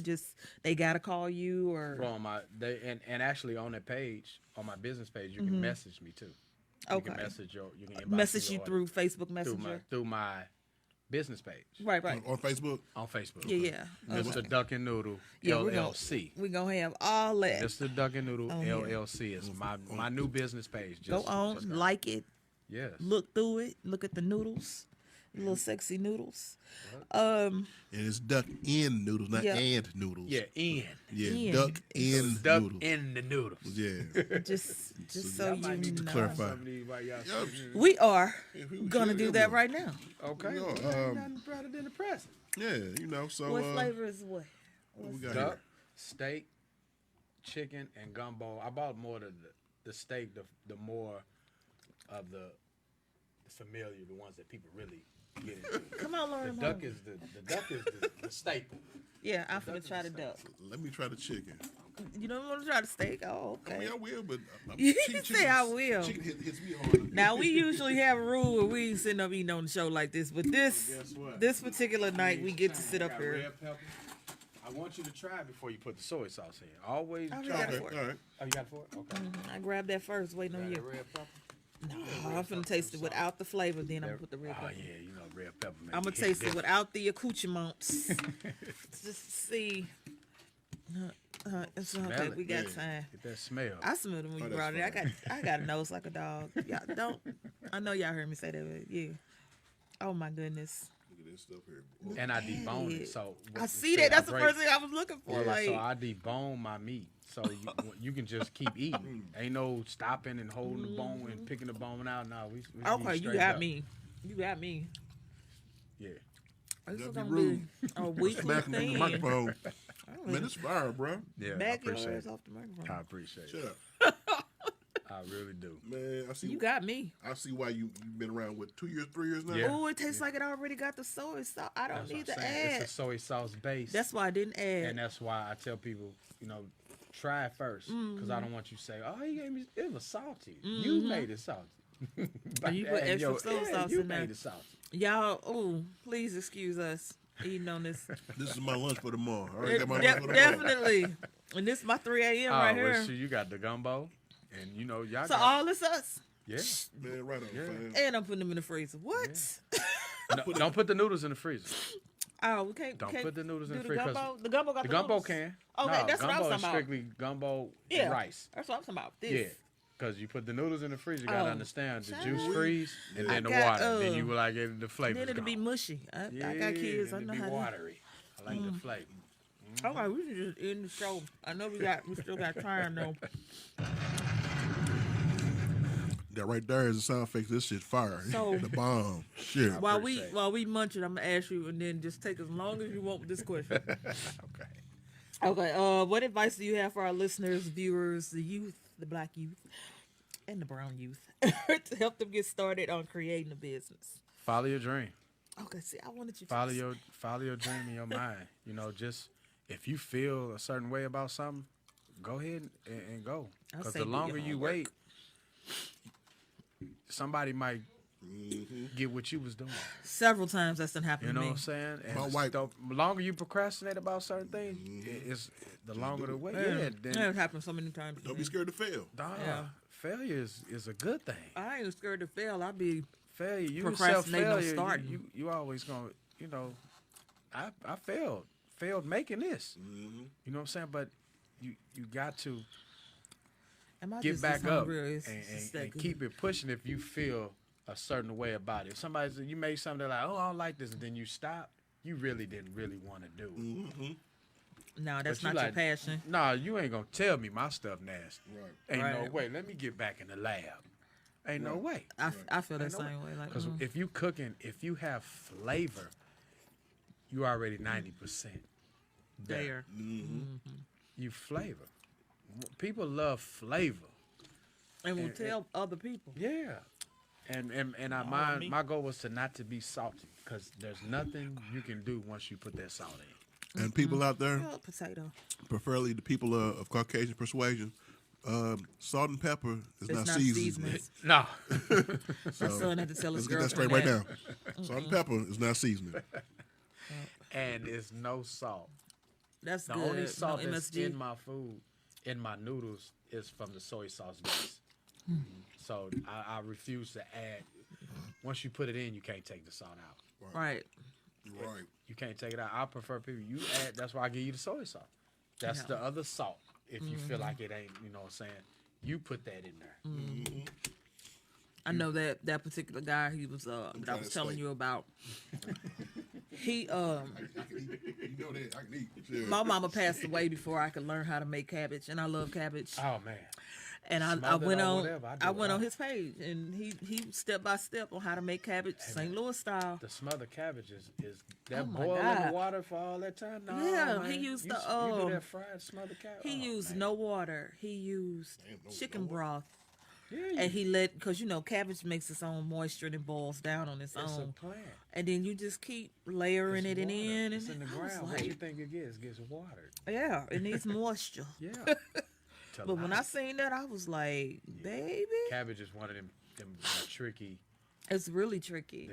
They gotta call you or From and actually on that page, on my business page, you can message me too. You can Okay. message inbox message me you or through Facebook Messenger. through my business page Right. On Facebook? on Facebook. Yeah. Mr. Duck-N-Noodle Yeah, LLC. We're gonna have all that. Mr. Duck-N-Noodle On here. LLC is my new business page. Go on, like it, Yes. look through it, look at the noodles, little sexy noodles. And it's duck in noodles, not Yeah. and noodles. Yeah, in. Yeah, In. duck in Duck noodles. in the noodles. Yeah. Just so Y'all might you need to know. clarify. Some of these while y'all Yeah. sitting here. We are we gonna should, do yeah, that we right now. Okay. Yeah, Well, nothing better than the present. Yeah, so What flavor is what? what we got Duck, here? steak, chicken, and gumbo. I bought more the steak, the more of the familiar, the ones that people really get into. Come on, The Loren. duck Fortune. is the staple. Yeah, I'm duck gonna is try the the duck. Let me try the chicken. You don't want to try the steak? Oh, okay. I mean, I will, but You say I will. Chicken hits me hard. Now we usually have a rule where we ain't sitting up eating on the show like this, but Guess what? this particular night we get to sit up Got here. red pepper. I want you to try it before you put the soy sauce in. Always I try got it it. for it. All right. Oh, you got it for it? Okay. I grabbed that first, waiting on Got you. that red pepper? No, I'm finna taste it without the flavor, then I'm gonna put the red Oh pepper. yeah, you know red pepper. I'm gonna taste it without the accoutrements. Just to see. It's okay. it, We got man. time. Get that smell. I smelled it when you that's brought it. fine. I got a nose like a dog. Y'all don't. I know y'all heard me say that, but yeah. Oh my goodness. Look at this stuff here. And I debone it, so I see that. That's the break- first thing I was looking for. Yeah, like, so I debone my meat, so you can just keep eating. Ain't no stopping and holding the bone and picking the bone out. No, we okay, eat you straight got up. me. You got me. Yeah. This is Don't be gonna rude. be a weekly Smacking the thing. microphone. Man, it's fire, bro. Yeah, I Back your appreciate ass it. off the microphone. I appreciate Shut it. up. I really do. Man, I see. You got me. I see why you've been around with 2 years, 3 years now. Yeah. Oh, it tastes like it already got the soy sauce. I don't That's need what to I'm saying. add. It's a soy sauce base. That's why I didn't add. And that's why I tell people, try it first, because I don't want you to say, "Oh, he gave me it was salty." You made it salty. And you put extra soy sauce you in there. made it salty. Y'all, oh, please excuse us eating on this. This is my lunch for tomorrow. I already got my lunch for tomorrow. Definitely. And this is my 3 a.m. right well, here. so you got the gumbo, and y'all So got all this us. yeah. Man, right on, fam. And I'm putting them in the freezer. What? No, don't put the noodles in the freezer. Oh, we can't. Don't can't put the noodles in do the freezer. 'cause gumbo. The gumbo got The the gumbo noodles. can. Okay, No, that's what I was gumbo talking is about. strictly gumbo Yeah, and rice. That's what I'm talking about. This. Yeah. Because you put the noodles in the freezer, you gotta Oh, understand the shut juice up. freeze and I then the got, water. Then you will like get the flavor. Then it'll be mushy. I Yeah, got kids. I then know it'll how be to. watery. I like the flavor. Okay, we should just end the show. I know we still got time though. That right there is the sound effects. This shit fire. So- The bomb. Shit. While we appreciate it. munching, I'm gonna ask you, and then just take as long as you want with this question. Okay. Okay. What advice do you have for our listeners, viewers, the youth, the black youth, and the brown youth, to help them get started on creating a business? Follow your dream. Okay. See, I wanted you to Follow your dream in your mind. Just if you feel a certain way about something, go ahead and go. I'll Because say the do your longer you homework. wait, somebody might get what you was doing. Several times that's done happened You know to what me. I'm saying? And My wife- the longer you procrastinate about certain things, it's the longer the wait. Yeah, then It happened so many times. to Don't me. be scared to fail. dog, Yeah. failure is a good thing. I ain't scared to fail. I be Failure, you Procrastinating on self-failure, starting. you always gonna, I failed making this. You know what I'm saying? But you got to am I get just back this up hungry? It's just and that good. keep it pushing if you feel a certain way about it. If somebody says you made something like, oh, I don't like this, and then you stop, you really didn't really want to do it. No, that's But not you your passion. Nah, you ain't gonna tell me my stuff nasty. Right. Ain't no Right. way. Let me get back in the lab. Ain't no way. I feel that Ain't no same way. Like, Because if you cooking, if you have flavor, you already 90% there. You flavor. People love flavor. And we'll tell other people. Yeah. And me. my goal was to not to be salty because there's nothing you can do once you put that salt in. And people out there, Oh, potato. preferably the people of Caucasian persuasion, salt and pepper is It's not not seasoning. seasoning. No. My son had to tell his Let's get that girlfriend straight right that. now. Salt and pepper is not seasoning. And it's no salt. That's The good. only salt no that's MSG. in my food, in my noodles, is from the soy sauce base. So I refuse to add. Once you put it in, you can't take the salt out. Right. Right. You can't take it out. I prefer people. You add. That's why I give you the soy sauce. That's Yeah. the other salt. If you feel like it ain't, you know what I'm saying, you put that in there. I know that particular guy he was that I trying was to telling stay. you about. He I can eat. You know that. I can eat. Sure. my mama passed away before I could learn how to make cabbage, and I love cabbage. Oh man. And I Smothered went or on whatever, I do I it went all. on his page, and he step by step on how to make cabbage St. Louis style. The smothered cabbage is that Oh, my boil in God. the water for all that time? No, Yeah, man. he used you, the, you do that fried smothered cabbage. He used no water. He used Damn, no chicken water. broth. Yeah, and he because cabbage makes its own moisture and it boils down on its it's own. a plant. And then you just keep layering It's it water. in. It's And in the I was ground. What you like, think it gets? It gets watered. yeah, it needs moisture. Yeah. But when I seen that, I was like, baby, cabbage is one of them tricky it's really tricky.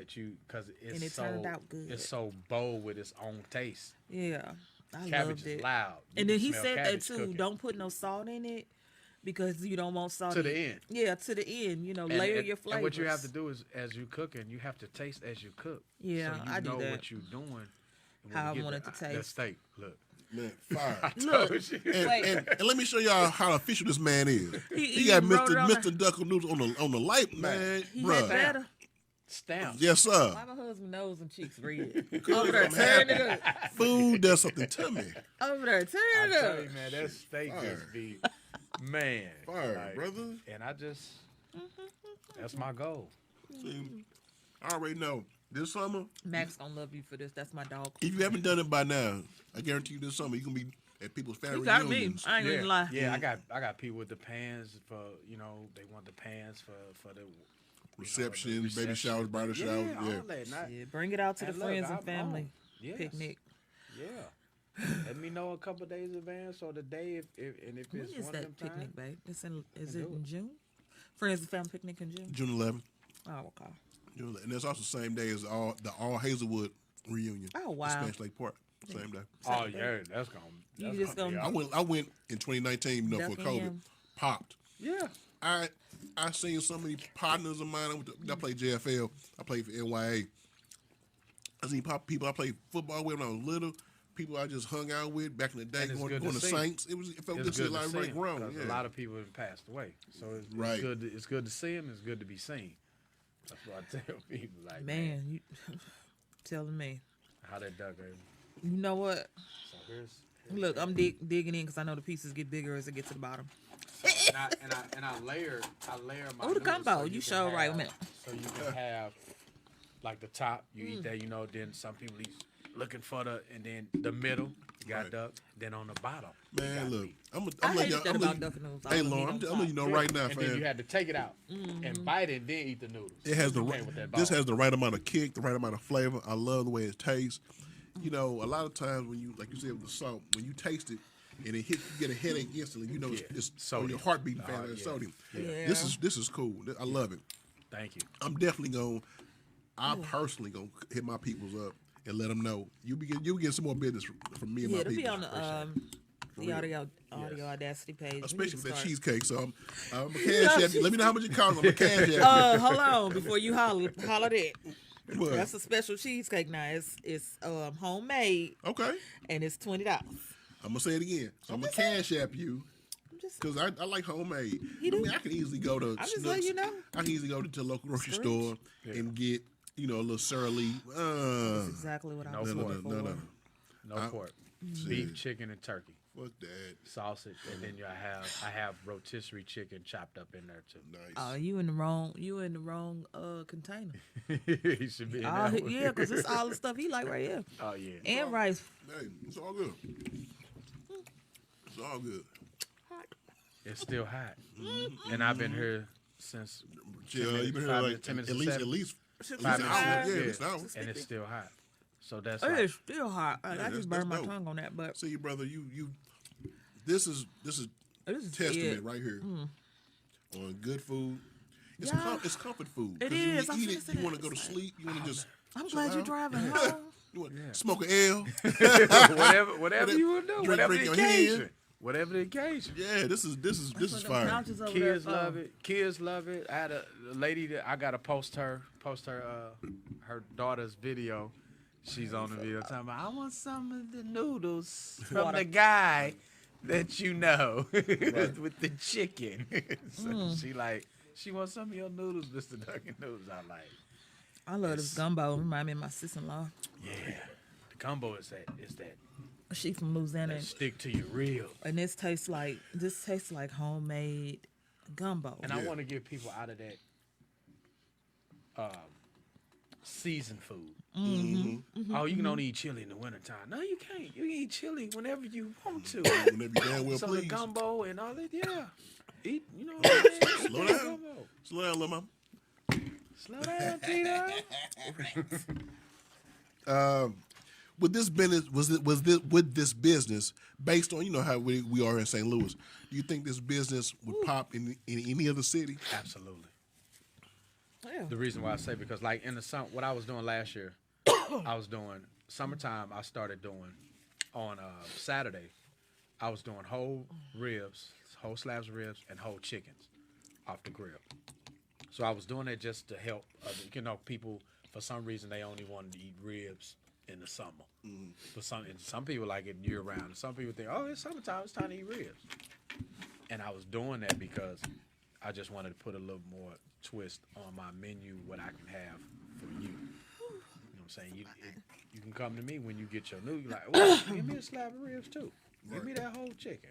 because it's And it so turned out good. it's so bold with its own taste. Yeah, I Cabbage loved is it. loud. You And then can he smell said that cabbage too. cooking. Don't put no salt in it because you don't want salt To the end. Yeah, to the end. And- Layer and- your flavors. And what you have to do is, as you cooking, you have to taste as you cook. Yeah, so you I do know that. what you're doing. And when How you I want get it to that taste. steak, look. Man, fire. Look, And let me show y'all how official this man is. He got even wrote it on Mr. Duck-N-Noodles on the light, man. he had Bruh. better. Stamp. Yes, sir. Why my husband nose and cheeks red? Because Over there, I'm tearing happy. it up. Food does something to me. Over there, I tearing it tell up. you, man, that steak Fire. just be, man. Fire, brother. And I just, that's my goal. See, I already know. This summer, Max gonna love you for this. That's my dog. if you haven't done it by now, I guarantee you this summer you're going to be at people's family You got me. reunions. I ain't Yeah, gonna lie. yeah. I got people with the pans for they want the pans for the Receptions, the baby showers, bridal showers. all Yeah. that. Not, Yeah, bring it out to the And look, friends and I'm family on. Yes. picnic. Yeah. Let me know a couple of days in advance or the day if When it's is one of that them picnic, times. babe? Is Can it do in it. June? Friends and family picnic in June. June 11th. Oh, okay. And that's also the same day as the all Hazelwood reunion. Oh, wow. At Spanish Lake Park. Same day. Oh yeah, that's gonna. You that's just gonna be gonna- I went in 2019, for Duck-N COVID. Yam. Popped. Yeah. I seen so many partners of mine. I played JFL. I played for NYA. I seen people I played football with when I was little. People I just hung out with back in the day, And it's going good to to see. Saints. It felt good to see a lot of everybody grown. 'cause Yeah. a lot of people have passed away, so it's Right. good. It's good to see them. It's good to be seen. That's what I tell people. Like, Man, you telling me. how that duck is. You know what? So here's Look, I'm digging in because I know the pieces get bigger as it gets to the bottom. and I layer my. Oh, the noodles gumbo. so You can sure right have- with me. So you can have like the top. You eat that, Then some people eat looking for and then the middle you got Right. duck. Then on the bottom, you Man, got look, meat. I'm I letting hate y'all. that about Duck-N-Noodles. Hey, All the Lauren, meat I'm on letting you top. know right now, and then you fam. had to take it out and bite it and then eat the noodles. It has the You right. came with that This ball. has the right amount of kick, the right amount of flavor. I love the way it tastes. A lot of times when you, like you said with the salt, when you taste it and it hits, you get a headache instantly. You know it's Sodium. your heart beating fast. yeah. It's sodium. Yeah. This is cool. I love it. Thank you. I'm definitely going. I'm personally gonna hit my peoples up and let them know you get some more business from me and Yeah, my it'll be people. on the audio Audacity page. Especially with that start. cheesecake. So I'm a cash app. Let me know how much it costs. I'm a cash app. Hold on before you holler that. What? That's a special cheesecake now. It's homemade Okay. and it's $20. I'm gonna say it again. So I'm gonna cash app you I'm just because I like homemade. You do? I can easily go to. I'm just Snooks. letting you know. I can easily go to the local grocery Scrooge. store and get a little surly. that's exactly what I No was pork. looking for. No pork. Beef, chicken, and turkey. Fuck that. Sausage, and then I have rotisserie chicken chopped up in there too. Nice. Oh, you in the wrong container. He should be in Oh, that one. yeah, because it's all the stuff he like right here. Oh yeah. And rice. Hey, it's all good. It's all good. It's still hot, and I've been here since. Yeah, 10 you've been here 5 like 10 minutes at to least 7. at least 5 an hour. minutes. Yeah, Yeah. at least an hour. And it's still hot. So that's It like, is still hot. I that's- just burned my that's dope. tongue on that, but See, brother, you. This is this is testament it. right here on good food. It's Yeah. it's comfort food. It 'Cause you is. I'm eat finna it, say you that. want to go to It's like- sleep. You want to just. I'm chill glad you're out. driving home. You want smoke an L. whatever you will do, Drink- whatever drink the your hand. occasion. Whatever the occasion. Yeah, this is Put them fire. couches over Kids there. love it. Kids love it. I had a lady that I gotta post her her daughter's video. She's on the video talking about I want some of the noodles from Water. the guy that you know with the chicken. So she wants some of your noodles, Mr. Duck-N-Noodles. I like. I love this gumbo. Remind me of my sister-in-law. Yeah. The gumbo is that She from Louisiana, that stick to you real. and this tastes like homemade gumbo. And I want to give people out of that seasoned food. Oh, you can only eat chili in the wintertime. No, you can't. You can eat chili whenever you want to. Whenever you damn well So the please. gumbo and all that, yeah. Eat, you know. Slow down. Slow down, little mama. Slow down, Tito. With this business, with this business, based on how we are in St. Louis, do you think this business would pop in any other city? Absolutely. Yeah. The reason why I say because like in the summer, what I was doing last year, I was doing summertime. I started doing on Saturday. I was doing whole ribs, whole slabs of ribs, and whole chickens off the grill. So I was doing it just to help, people. For some reason, they only wanted to eat ribs in the summer. But some people like it year round. Some people think, oh, it's summertime, it's time to eat ribs. And I was doing that because I just wanted to put a little more twist on my menu, what I can have for you. You know what I'm saying? You can come to me when you get your new. You're like, oh, give me a slab of ribs too. Give me that whole chicken.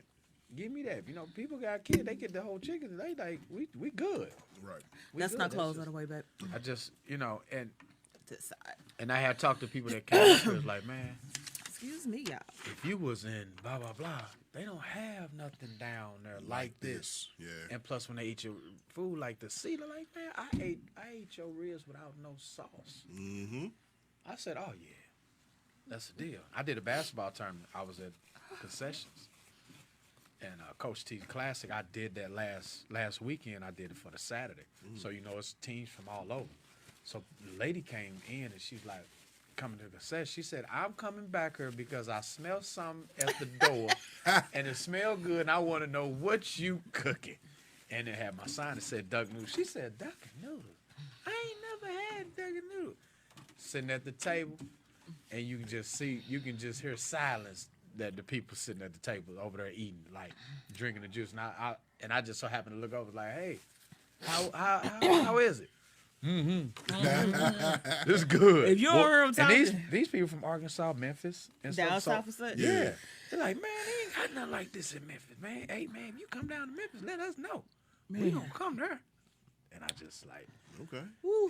Give me that. People got kids, they get the whole chicken, and they like, we good. Right. That's not closed all the way back. I just, and To the side. and I had talked to people that came up there, like, man, Excuse me, y'all. if you was in blah, blah, blah, they don't have nothing down there like this. Yeah. And plus, when they eat your food like the Cedar, like, man, I ate your ribs without no sauce. Mm-hmm. I said, oh, yeah, that's the deal. I did a basketball tournament. I was at concessions. And Coach T's Classic, I did that last weekend. I did it for the Saturday. So, it's teams from all over. So the lady came in and she's like, coming to the concession. She said, I'm coming back here because I smell something at the door and it smelled good and I want to know what you cooking. And it had my sign that said Duck-N-Noodles. She said, Duck-N-Noodles? I ain't never had Duck-N-Noodles. Sitting at the table and you can just hear silence that the people sitting at the table over there eating, like drinking the juice. And I just so happened to look over like, hey, how is it? It's good. If you don't hear 'em and talking. these people from Arkansas, Memphis, and Down stuff. south of Sutton? Yeah. They're like, man, they ain't got nothing like this in Memphis, man. Hey, man, if you come down to Memphis, let us know. We gonna come there. And I just like, Okay.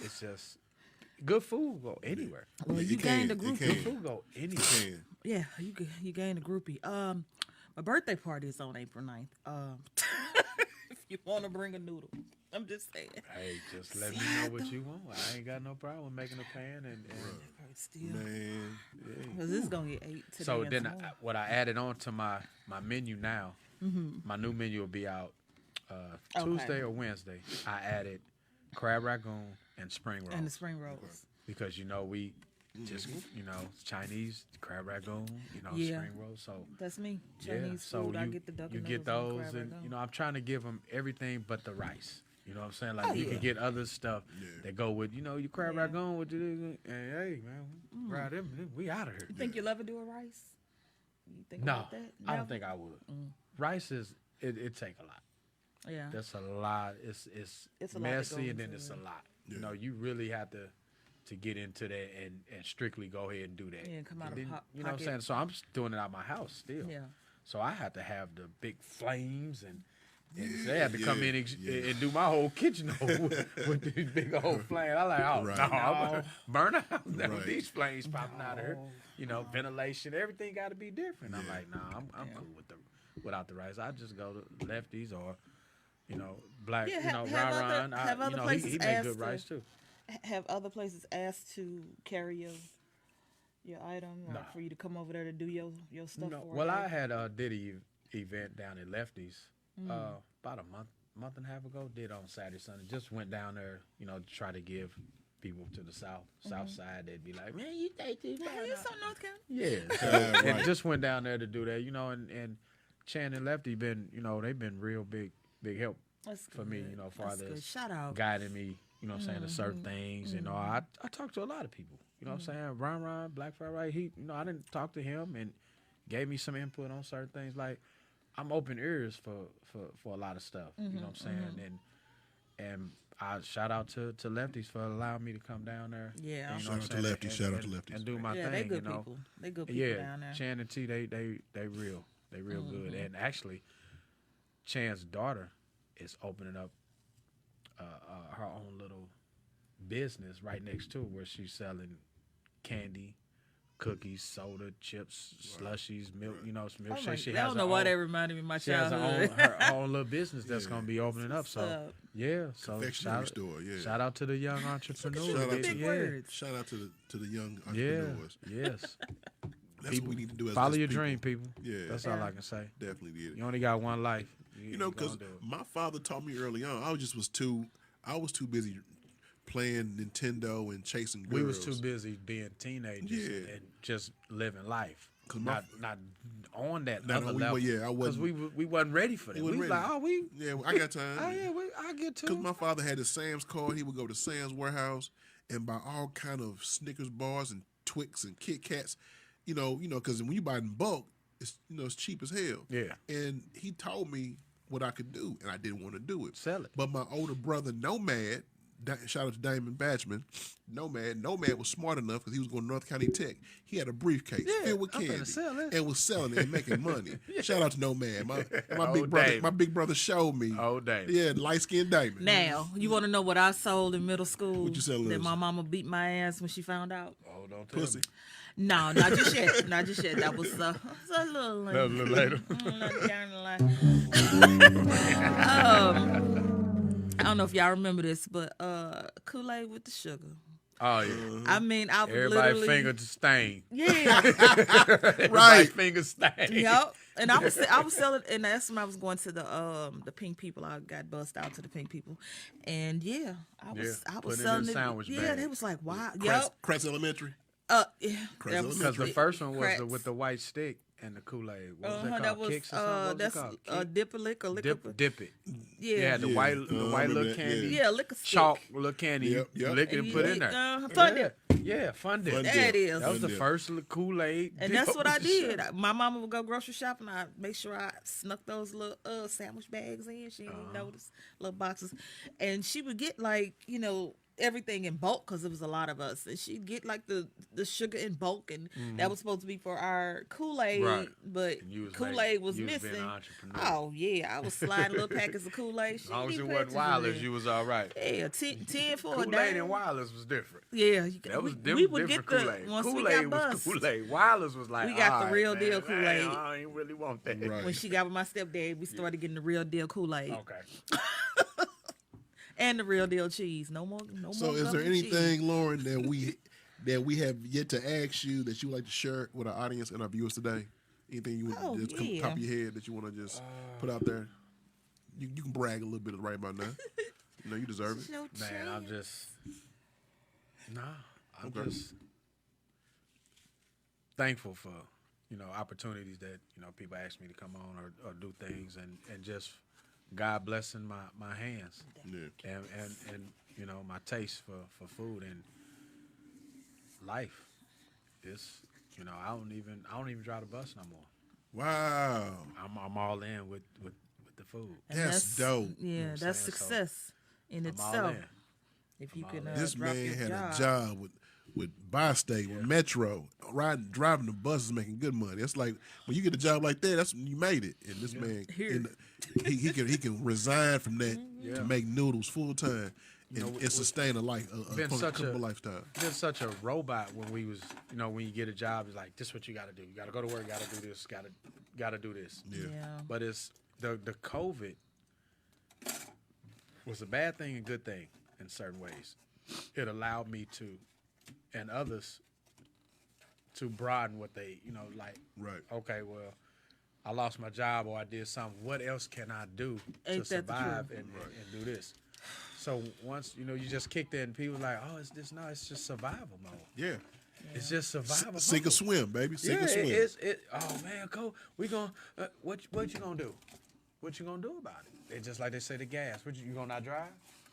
it's just good food go anywhere. Well, you gained a groupie. Good food go anywhere. Yeah, you gained a groupie. My birthday party is on April 9th. If you want to bring a noodle, I'm just saying. Hey, just let me know what you want. I ain't got no problem making a pan and Still, Man. because this is gonna get 8 today. so and then tomorrow. what I added on to my menu now, my new menu will be out Tuesday or Wednesday. I added crab rangoon and spring rolls and the spring rolls. because we just Chinese crab rangoon, Yeah. spring rolls. So That's me. yeah, Chinese so food. you I get the duck you and get noodles those, and and I'm trying to give them everything but the rice. You know what I'm saying? Like Oh, you yeah. can get other stuff Yeah. that go with your crab Yeah. rangoon with and hey man, ride them, we out of here. You think you'll ever do a rice? You think No, about that? I don't Never? think I would. Rice is it take a lot. Yeah. That's a lot. It's It's a lot to messy go and then into, it's a yeah. lot. Yeah. You really have to get into that and strictly go ahead and do that. Yeah, come out And of then, po- you know what I'm pocket. saying? So I'm just doing it out my house still. Yeah. So I had to have the big flames and they had to come in Yeah. and do my whole kitchen with these big old flames. I like, oh Right. no, I'm gonna burn a house down Right. with these flames popping out of here. Ventilation, everything got to be different. I'm like, nah, I'm cool without the rice. I just go to Lefties or Black, Yeah, have Ron. have other He places make asked good to- rice too. Have other places asked to carry your item or Nah. for you to come over there to do your stuff? No, for well, you? I had did a event down at Lefties Mm. about a month and a half ago. Did on Saturday, Sunday. Just went down there, to try to give people to the south side. They'd be like, man, you take too far. Hey, it's on North County. Yeah, so, Yeah, and right. just went down there to do that, and Chan and Lefty been, they've been real big help That's for me, good. far That's as good. Shout out. guiding me, to certain things. I talked to a lot of people, you know what I'm saying? Ron, Black Friday, right? He, I didn't talk to him and gave me some input on certain things. Like, I'm open ears for a lot of stuff, you know what I'm saying? And I shout out to Lefties for allowing me to come down there. Yeah. and, you know Shout what out to I'm saying? Lefties, shout out to Lefties. And do my Yeah, thing, they good you know? people. They good people Yeah, down there. Chan and T, they real. They real good. And actually, Chan's daughter is opening up her own little business right next to where she's selling candy, cookies, soda, chips, slushies, milk. You know, some Oh milkshake. my, She I has don't know why that reminded me of my She has childhood. her own little business that's gonna be opening up. So up? yeah, so Confectionery store, yeah. shout out to the young entrepreneurs. Shout out to Big yeah. words. Shout out to the young Yeah, entrepreneurs. yes. That's what we need to do as Follow as your people. dream, people. Yeah. That's all I can say. Definitely did it. You only got one life. You know, because my father taught me early on. I was too busy playing Nintendo and chasing girls. we was too busy being teenagers Yeah. and just living life. 'Cause Not on that No, other we- level. yeah, I because wasn't- we wasn't ready for that. We was wasn't like, ready. oh, we, Yeah, I got time. oh yeah, I get to. Because my father had a Sam's card. He would go to Sam's warehouse and buy all kind of Snickers bars and Twix and Kit Kats. You know, because when you buy it in bulk, it's cheap as hell. Yeah. And he told me what I could do, and I didn't want to do it. Sell it. But my older brother, Nomad, shout out to Diamond Batchman, Nomad was smart enough because he was going to North County Tech. He had a briefcase filled with I'm finna candy sell this. and was selling it and making money. Shout out to Nomad. My Old big brother. Dave. My big brother showed me. Old Dave. Yeah, light skinned Diamond. Now, you want to know what I sold in middle school? What you sell, that Liz? my mama beat my ass when she found out? Oh, don't tell Pussy. me. No, not just yet. Not just yet. That was a little later. A little later. Down the line. I don't know if y'all remember this, but Kool-Aid with the sugar. Oh yeah. I mean, I Everybody literally finger to stain. yeah, Everybody Right. finger stain. yep. And I was selling, and that's when I was going to the pink people. I got bussed out to the pink people, and yeah, I was put it in selling a it. sandwich Yeah, bag. they was like, wow, Kratz, yep. Kratz Elementary. Yeah, Kratz that was Because the it. first one was Kratz. with the white stick and the Kool-Aid. What was that called? That was Kicks or something? What was it that's called? dip a lick or lick Dip it. yeah, Yeah, the Yeah. white I little remember that, candy. yeah, lick a stick. Chalk little candy. Yep, You yep. lick it and put it in there. Fun dip. Yeah, fun dip. Fun There dip. it is. That was the Fun dip. first little Kool-Aid. And dip that's what I with the did. sugar. My mama would go grocery shopping. I make sure I snuck those little sandwich bags in. She didn't notice, little boxes, and she would get like everything in bulk because it was a lot of us, and she'd get like the sugar in bulk, and that was supposed to be for our Kool-Aid, Right. but And you was Kool-Aid like- was you was being missing. an entrepreneur. Oh yeah, I was sliding little packets of Kool-Aid. As long as it wasn't wireless, you was all right. Yeah, 10 for a Kool-Aid dime. and wireless was different. Yeah, That was we would different get Kool-Aid. the once we Kool-Aid got was bust. Kool-Aid. Wireless was like, We got all the right, real man, deal Kool-Aid. I ain't really want that. Right. When she got with my stepdad, we started getting the real deal Kool-Aid Okay. and the real deal cheese. No more. So, is there anything, Lauren, that we have yet to ask you that you would like to share with our audience and our viewers today? Anything you Oh, would just come yeah. top of your head that you want to just put out there? You can brag a little bit right about now. You deserve it. Man, I'm just Okay. just thankful for opportunities that people ask me to come on or do things and just God blessing my hands Yeah. and my taste for food and life. It's I don't even drive the bus no more. Wow. I'm all in with the food. And That's dope. Yeah, You know what I'm that's saying? So, success in I'm all itself. in. If you I'm can all in. This drop man your had job. a job with Bi-State, with Metro, driving the bus is making good money. That's like when you get a job like that, that's when you made it. And this man, Here. he can resign from that to make noodles full time and sustain a Been such comfortable a- lifestyle. Been such a robot when we was when you get a job, it's like this is what you got to do. You got to go to work. Got to do this. Got to do this. Yeah. But it's the COVID was a bad thing and good thing in certain ways. It allowed me to, and others, to broaden what they, like, Right. okay, well, I lost my job or I did something. What else can I do Ain't to that the survive truth? and do this? So once, you just kicked in, people like, oh, it's this, no, it's just survival mode. Yeah. It's just survival Sink or mode. swim, baby. Sink or swim. Oh man, Cole, we gonna what you gonna do? What you gonna do about it? It's just like they say the gas. You gonna not drive?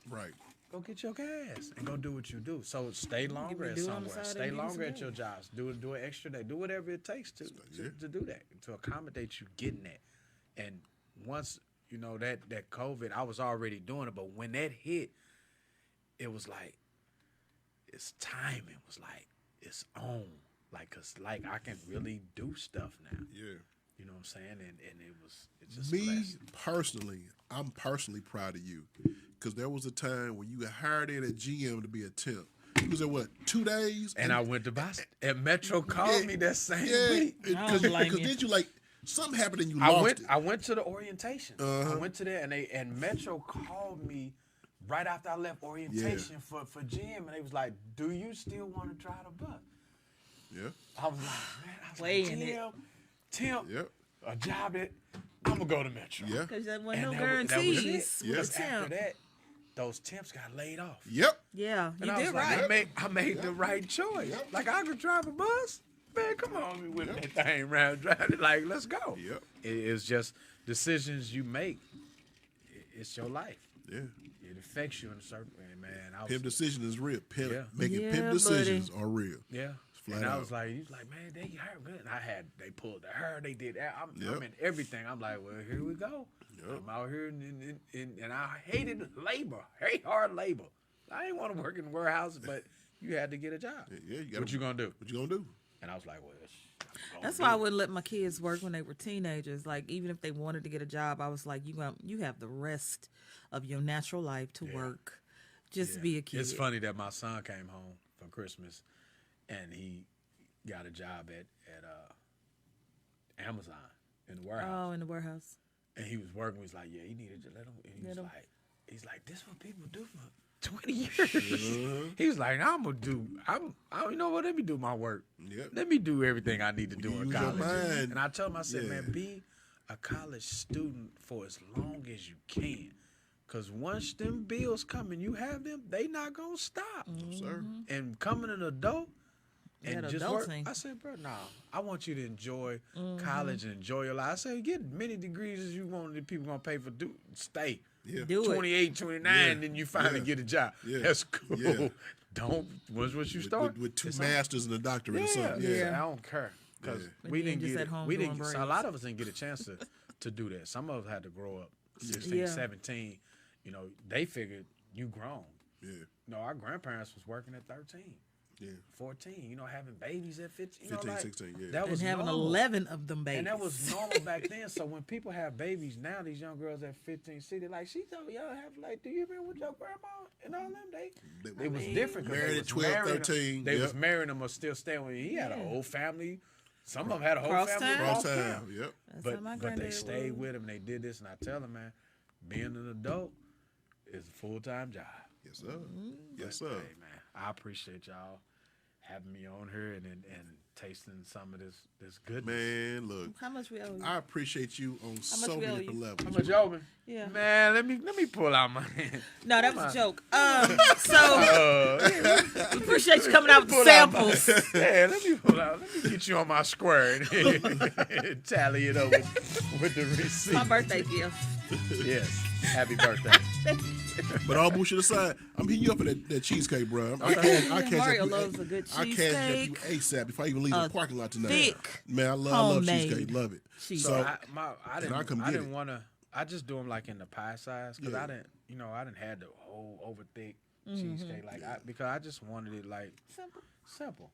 Right. Go get your gas and go do what you do. So stay longer at do it on the somewhere. side Stay and get longer some at your jobs. Do an extra day. Do whatever it takes to do that, to accommodate you getting that. And once that COVID, I was already doing it, but when that hit, it was like it's time. It was like it's on. Like, cause like I can really do stuff now. Yeah. You know what I'm saying? And it's just Me blessed. personally, I'm personally proud of you because there was a time when you got hired in at GM to be a temp. You was at what, 2 days? And I went to Boston. And Metro called me that same week. Because then you like, something happened and you I lost went. it. I went to the orientation. I went to there, and Metro called me right after I left orientation for gym, and they was like, "Do you still want to drive the bus?" Yeah. I was like, Tim, Yep. a job that I'm gonna go to Metro. Yeah. Because there wasn't And no that was guarantees it. with Yeah. a Because after temp. that, those temps got laid off. Yep. Yeah, you And I did was like, right. I made the right choice. Like, I could drive a bus. Man, come on, me with that thing around driving. Like, let's go. Yep. It's just decisions you make. It's your life. Yeah. It affects you in a certain way, man. Pimp decision is real. Yeah. Pimp decisions are real. Yeah. Flat And I out. was like, man, they hurt good. And they pulled the hair, they did that. Yep. I mean, everything. I'm like, well, here we go. Yep. I'm out here, and I hated labor, hate hard labor. I didn't want to work in the warehouse, but you had to get a job. Yeah, you gotta, What you gonna do? What you gonna do? And I was like, well, That's why I wouldn't let my kids work when they were teenagers. Like, even if they wanted to get a job, I was like, you have the rest of your natural life to work. Just be a kid. It's funny that my son came home for Christmas, and he got a job at Amazon in the warehouse. Oh, in the warehouse. And he was working. He was like, yeah, he needed to let him. And he's like, this what people do for 20 years. He was like, you know what? Let me do my work. Yep. Let me do everything I need to do in Use your college. mind. And I told him, I said, Yeah. man, be a college student for as long as you can. Because once them bills come and you have them, they not going to stop. Sir. And coming an adult and That just work. adulting. I said, bro, nah, I want you to enjoy college and enjoy your life. I said, get many degrees as you want that people going to pay for. Stay. Yeah. Do it. 28, 29, Yeah. then you finally Yeah. get a job. Yeah. That's cool. Yeah. Don't, once you start. With two it's masters and a doctorate or something. Yeah. Yeah. I don't care. Because And we then didn't just get at it. home We doing didn't. So a braids. lot of us didn't get a chance to do that. Some of us had to grow up 16, Yeah. 17. You know, they figured you grown. Yeah. No, our grandparents was working at 13. Yeah. 14, you know, having babies at 15. 15, like, 16, yeah. That And was having normal. 11 of them babies. And that was normal back then. So when people have babies now, these young girls at 15, see, they're like, she told y'all have, like, do you remember with your grandma and all them? It was different. 'Cause married they at was 12, marrying 13, Them, they was yep. marrying them or still staying with you. He had a whole family. Some of them had a whole Cross family. town? Cross across town. Yep. That's how my But they granddad stayed was. with him and they did this. And I tell them, man, being an adult is a full-time job. Yes, sir. Yes, sir. Hey, man, I appreciate y'all having me on here and tasting some of this goodness. Man, look. How much we owe you? I appreciate you on so we many owe different you? levels. How much you owe me? Yeah. Man, let me pull out my hand. No, that was a joke. So appreciate you coming out with the Pull out my- samples. Yeah, let me pull out. Let me get you on my square and tally it up with the receipt. My birthday gift. Yes. Happy birthday. But all bullshit aside, I'm hitting you up for that cheesecake, bro. I catch Mario up you, loves a good I catch up you cheesecake. ASAP before I even leave the parking lot tonight. thick, Man, I love homemade cheesecake. Love it. cheesecake. So, I Can I come didn't. I get didn't it? want to. I just do them like in the pie size because Yeah. I didn't have the whole over thick cheesecake because I just wanted it like simple.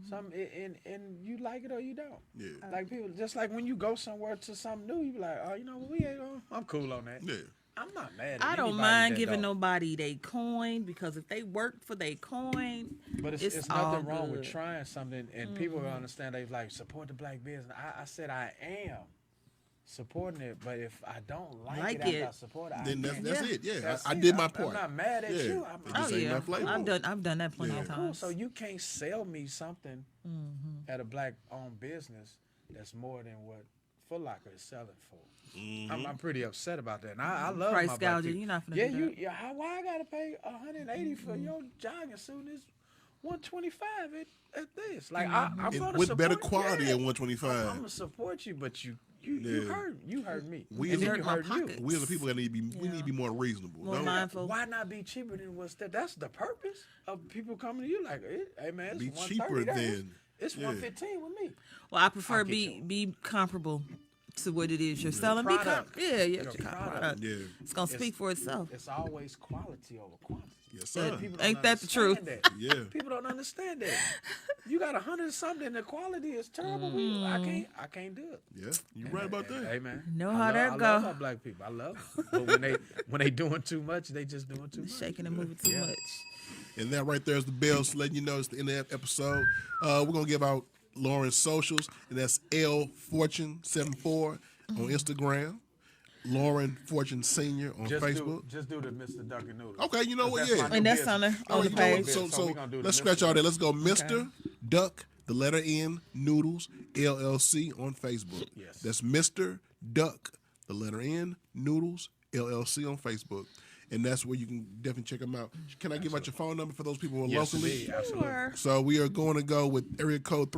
Something and you like it or you don't. Yeah. Like people, just like when you go somewhere to something new, you be like, oh, you know, we ain't gonna. I'm cool on that. yeah. I'm not mad. At I don't anybody mind that giving don't. nobody they coin because if they work for their coin, But it's it's all nothing wrong with good. trying something, and people will understand. They like support the black business. I said I am supporting it, but if I don't like it after I support it, Then I that's can't. it. Yeah, That's I it. did my I'm part. not mad at Yeah. you. It just ain't my flavor. I've done that plenty of Cool. times. So you can't sell me something at a black-owned business that's more than what Foot Locker is selling for. I'm pretty upset about that. And I love Price my black gouging, people. you're not finna Yeah, do that. why I gotta pay $180 for your jogging suit? Is $125 at this? Like I'm And gonna with support better you. quality Yeah. at 125. I'm gonna support you, but you Yeah. hurt me. We and as then a- you my hurt you. pockets. We as a people need to be we need to be more reasonable. More Don't mindful. Why not be cheaper than what's that? That's the purpose of people coming to you. Like, hey man, it's be $130 cheaper there. than It's yeah. $115 with me. Well, I prefer I'll get be comparable to what it is you're selling. Be Product. yeah, Your your product. product. Yeah. It's gonna speak for itself. It's always quality over quantity. Yes, sir. People don't Ain't that the truth? understand that. Yeah. People don't understand that. You got 100 something, and the quality is terrible. I can't do it. Yeah. You right about that. Hey man, Know I how love- that I go. love my black people. I love them. But when they doing too much, they just doing too much. Shaking and moving too Yeah. much. And that right there is the bell, so letting you know it's the end of the episode. We're going to give out Loren's socials, and that's L Fortune 74 on Instagram. Loren Fortune Senior on Facebook. Just do the Mr. Duck-N-Noodles. Okay, you know what? Yeah. And that's on the page. So let's scratch all that. Let's go, Mr. Duck, the letter N, Noodles, LLC on Facebook. Yes. That's Mr. Duck, the letter N, Noodles, LLC on Facebook. And that's where you can definitely check them out. Can I give out your phone number for those people who are locally? Absolutely. So we are going to go with area code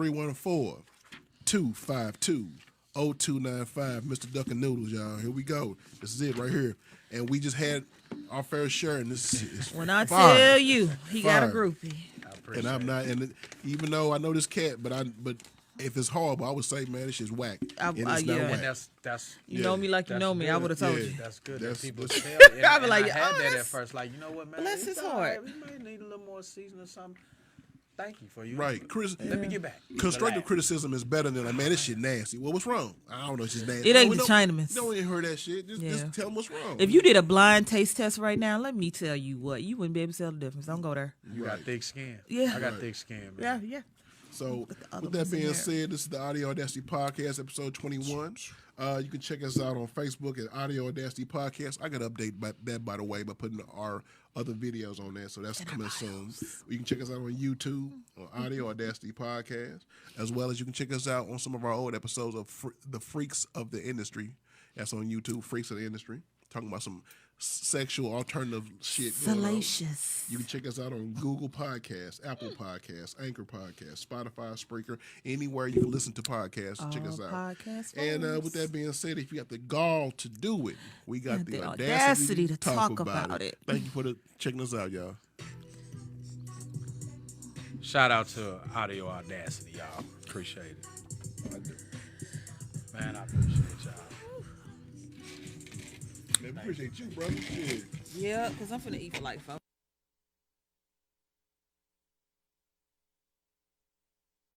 314-252-0295. Mr. Duck-N-Noodles, y'all. Here we go. This is it right here. And we just had our fair share, and this is When I fire. tell you, he got a Fire. groupie. And I'm not, and even though I know this cat, but if it's horrible, I would say, man, this shit's whack. And it's not yeah. whack. And that's You know me like you know me. I would have told you. That's good. That's- that people that's- tell. And, I'd be like, I had oh, that at that's- first. Like, you know what, man? bless his it's all heart. right. We might need a little more season or something. Thank you for you. Right. Let me get back. Constructive Relax. criticism is better than, like, man, this shit nasty. Well, what's wrong? I don't know, it's just nasty. It ain't No, the we Chinaman's. don't even hear that shit. Just Yeah. tell them what's wrong. If you did a blind taste test right now, let me tell you what, you wouldn't be able to tell the difference. Don't go there. You got thick skin. Yeah. I got thick skin, man. Yeah. So, other with that ones in being there. said, this is the Audio Audacity Podcast, episode 21. You can check us out on Facebook at Audio Audacity Podcast. I got to update that, by the way, by putting our other videos on there, so that's coming soon. You can check us out on YouTube, on Audio Audacity Podcast, as well as you can check us out on some of our old episodes of The Freaks of the Industry. That's on YouTube, Freaks of the Industry, talking about some sexual alternative shit going on. Salacious. You can check us out on Google Podcasts, Apple Podcasts, Anchor Podcasts, Spotify, Spreaker, anywhere you can listen to podcasts. Check us out. Podcast And forms. with that being said, if you got the gall to do it, we got And the the audacity audacity to talk about it. Thank you for checking us out, y'all. Shout out to Audio Audacity, y'all. Appreciate it. Man, I appreciate y'all. Man, we appreciate you, brother. Yeah. Yeah, because I'm finna eat for like 4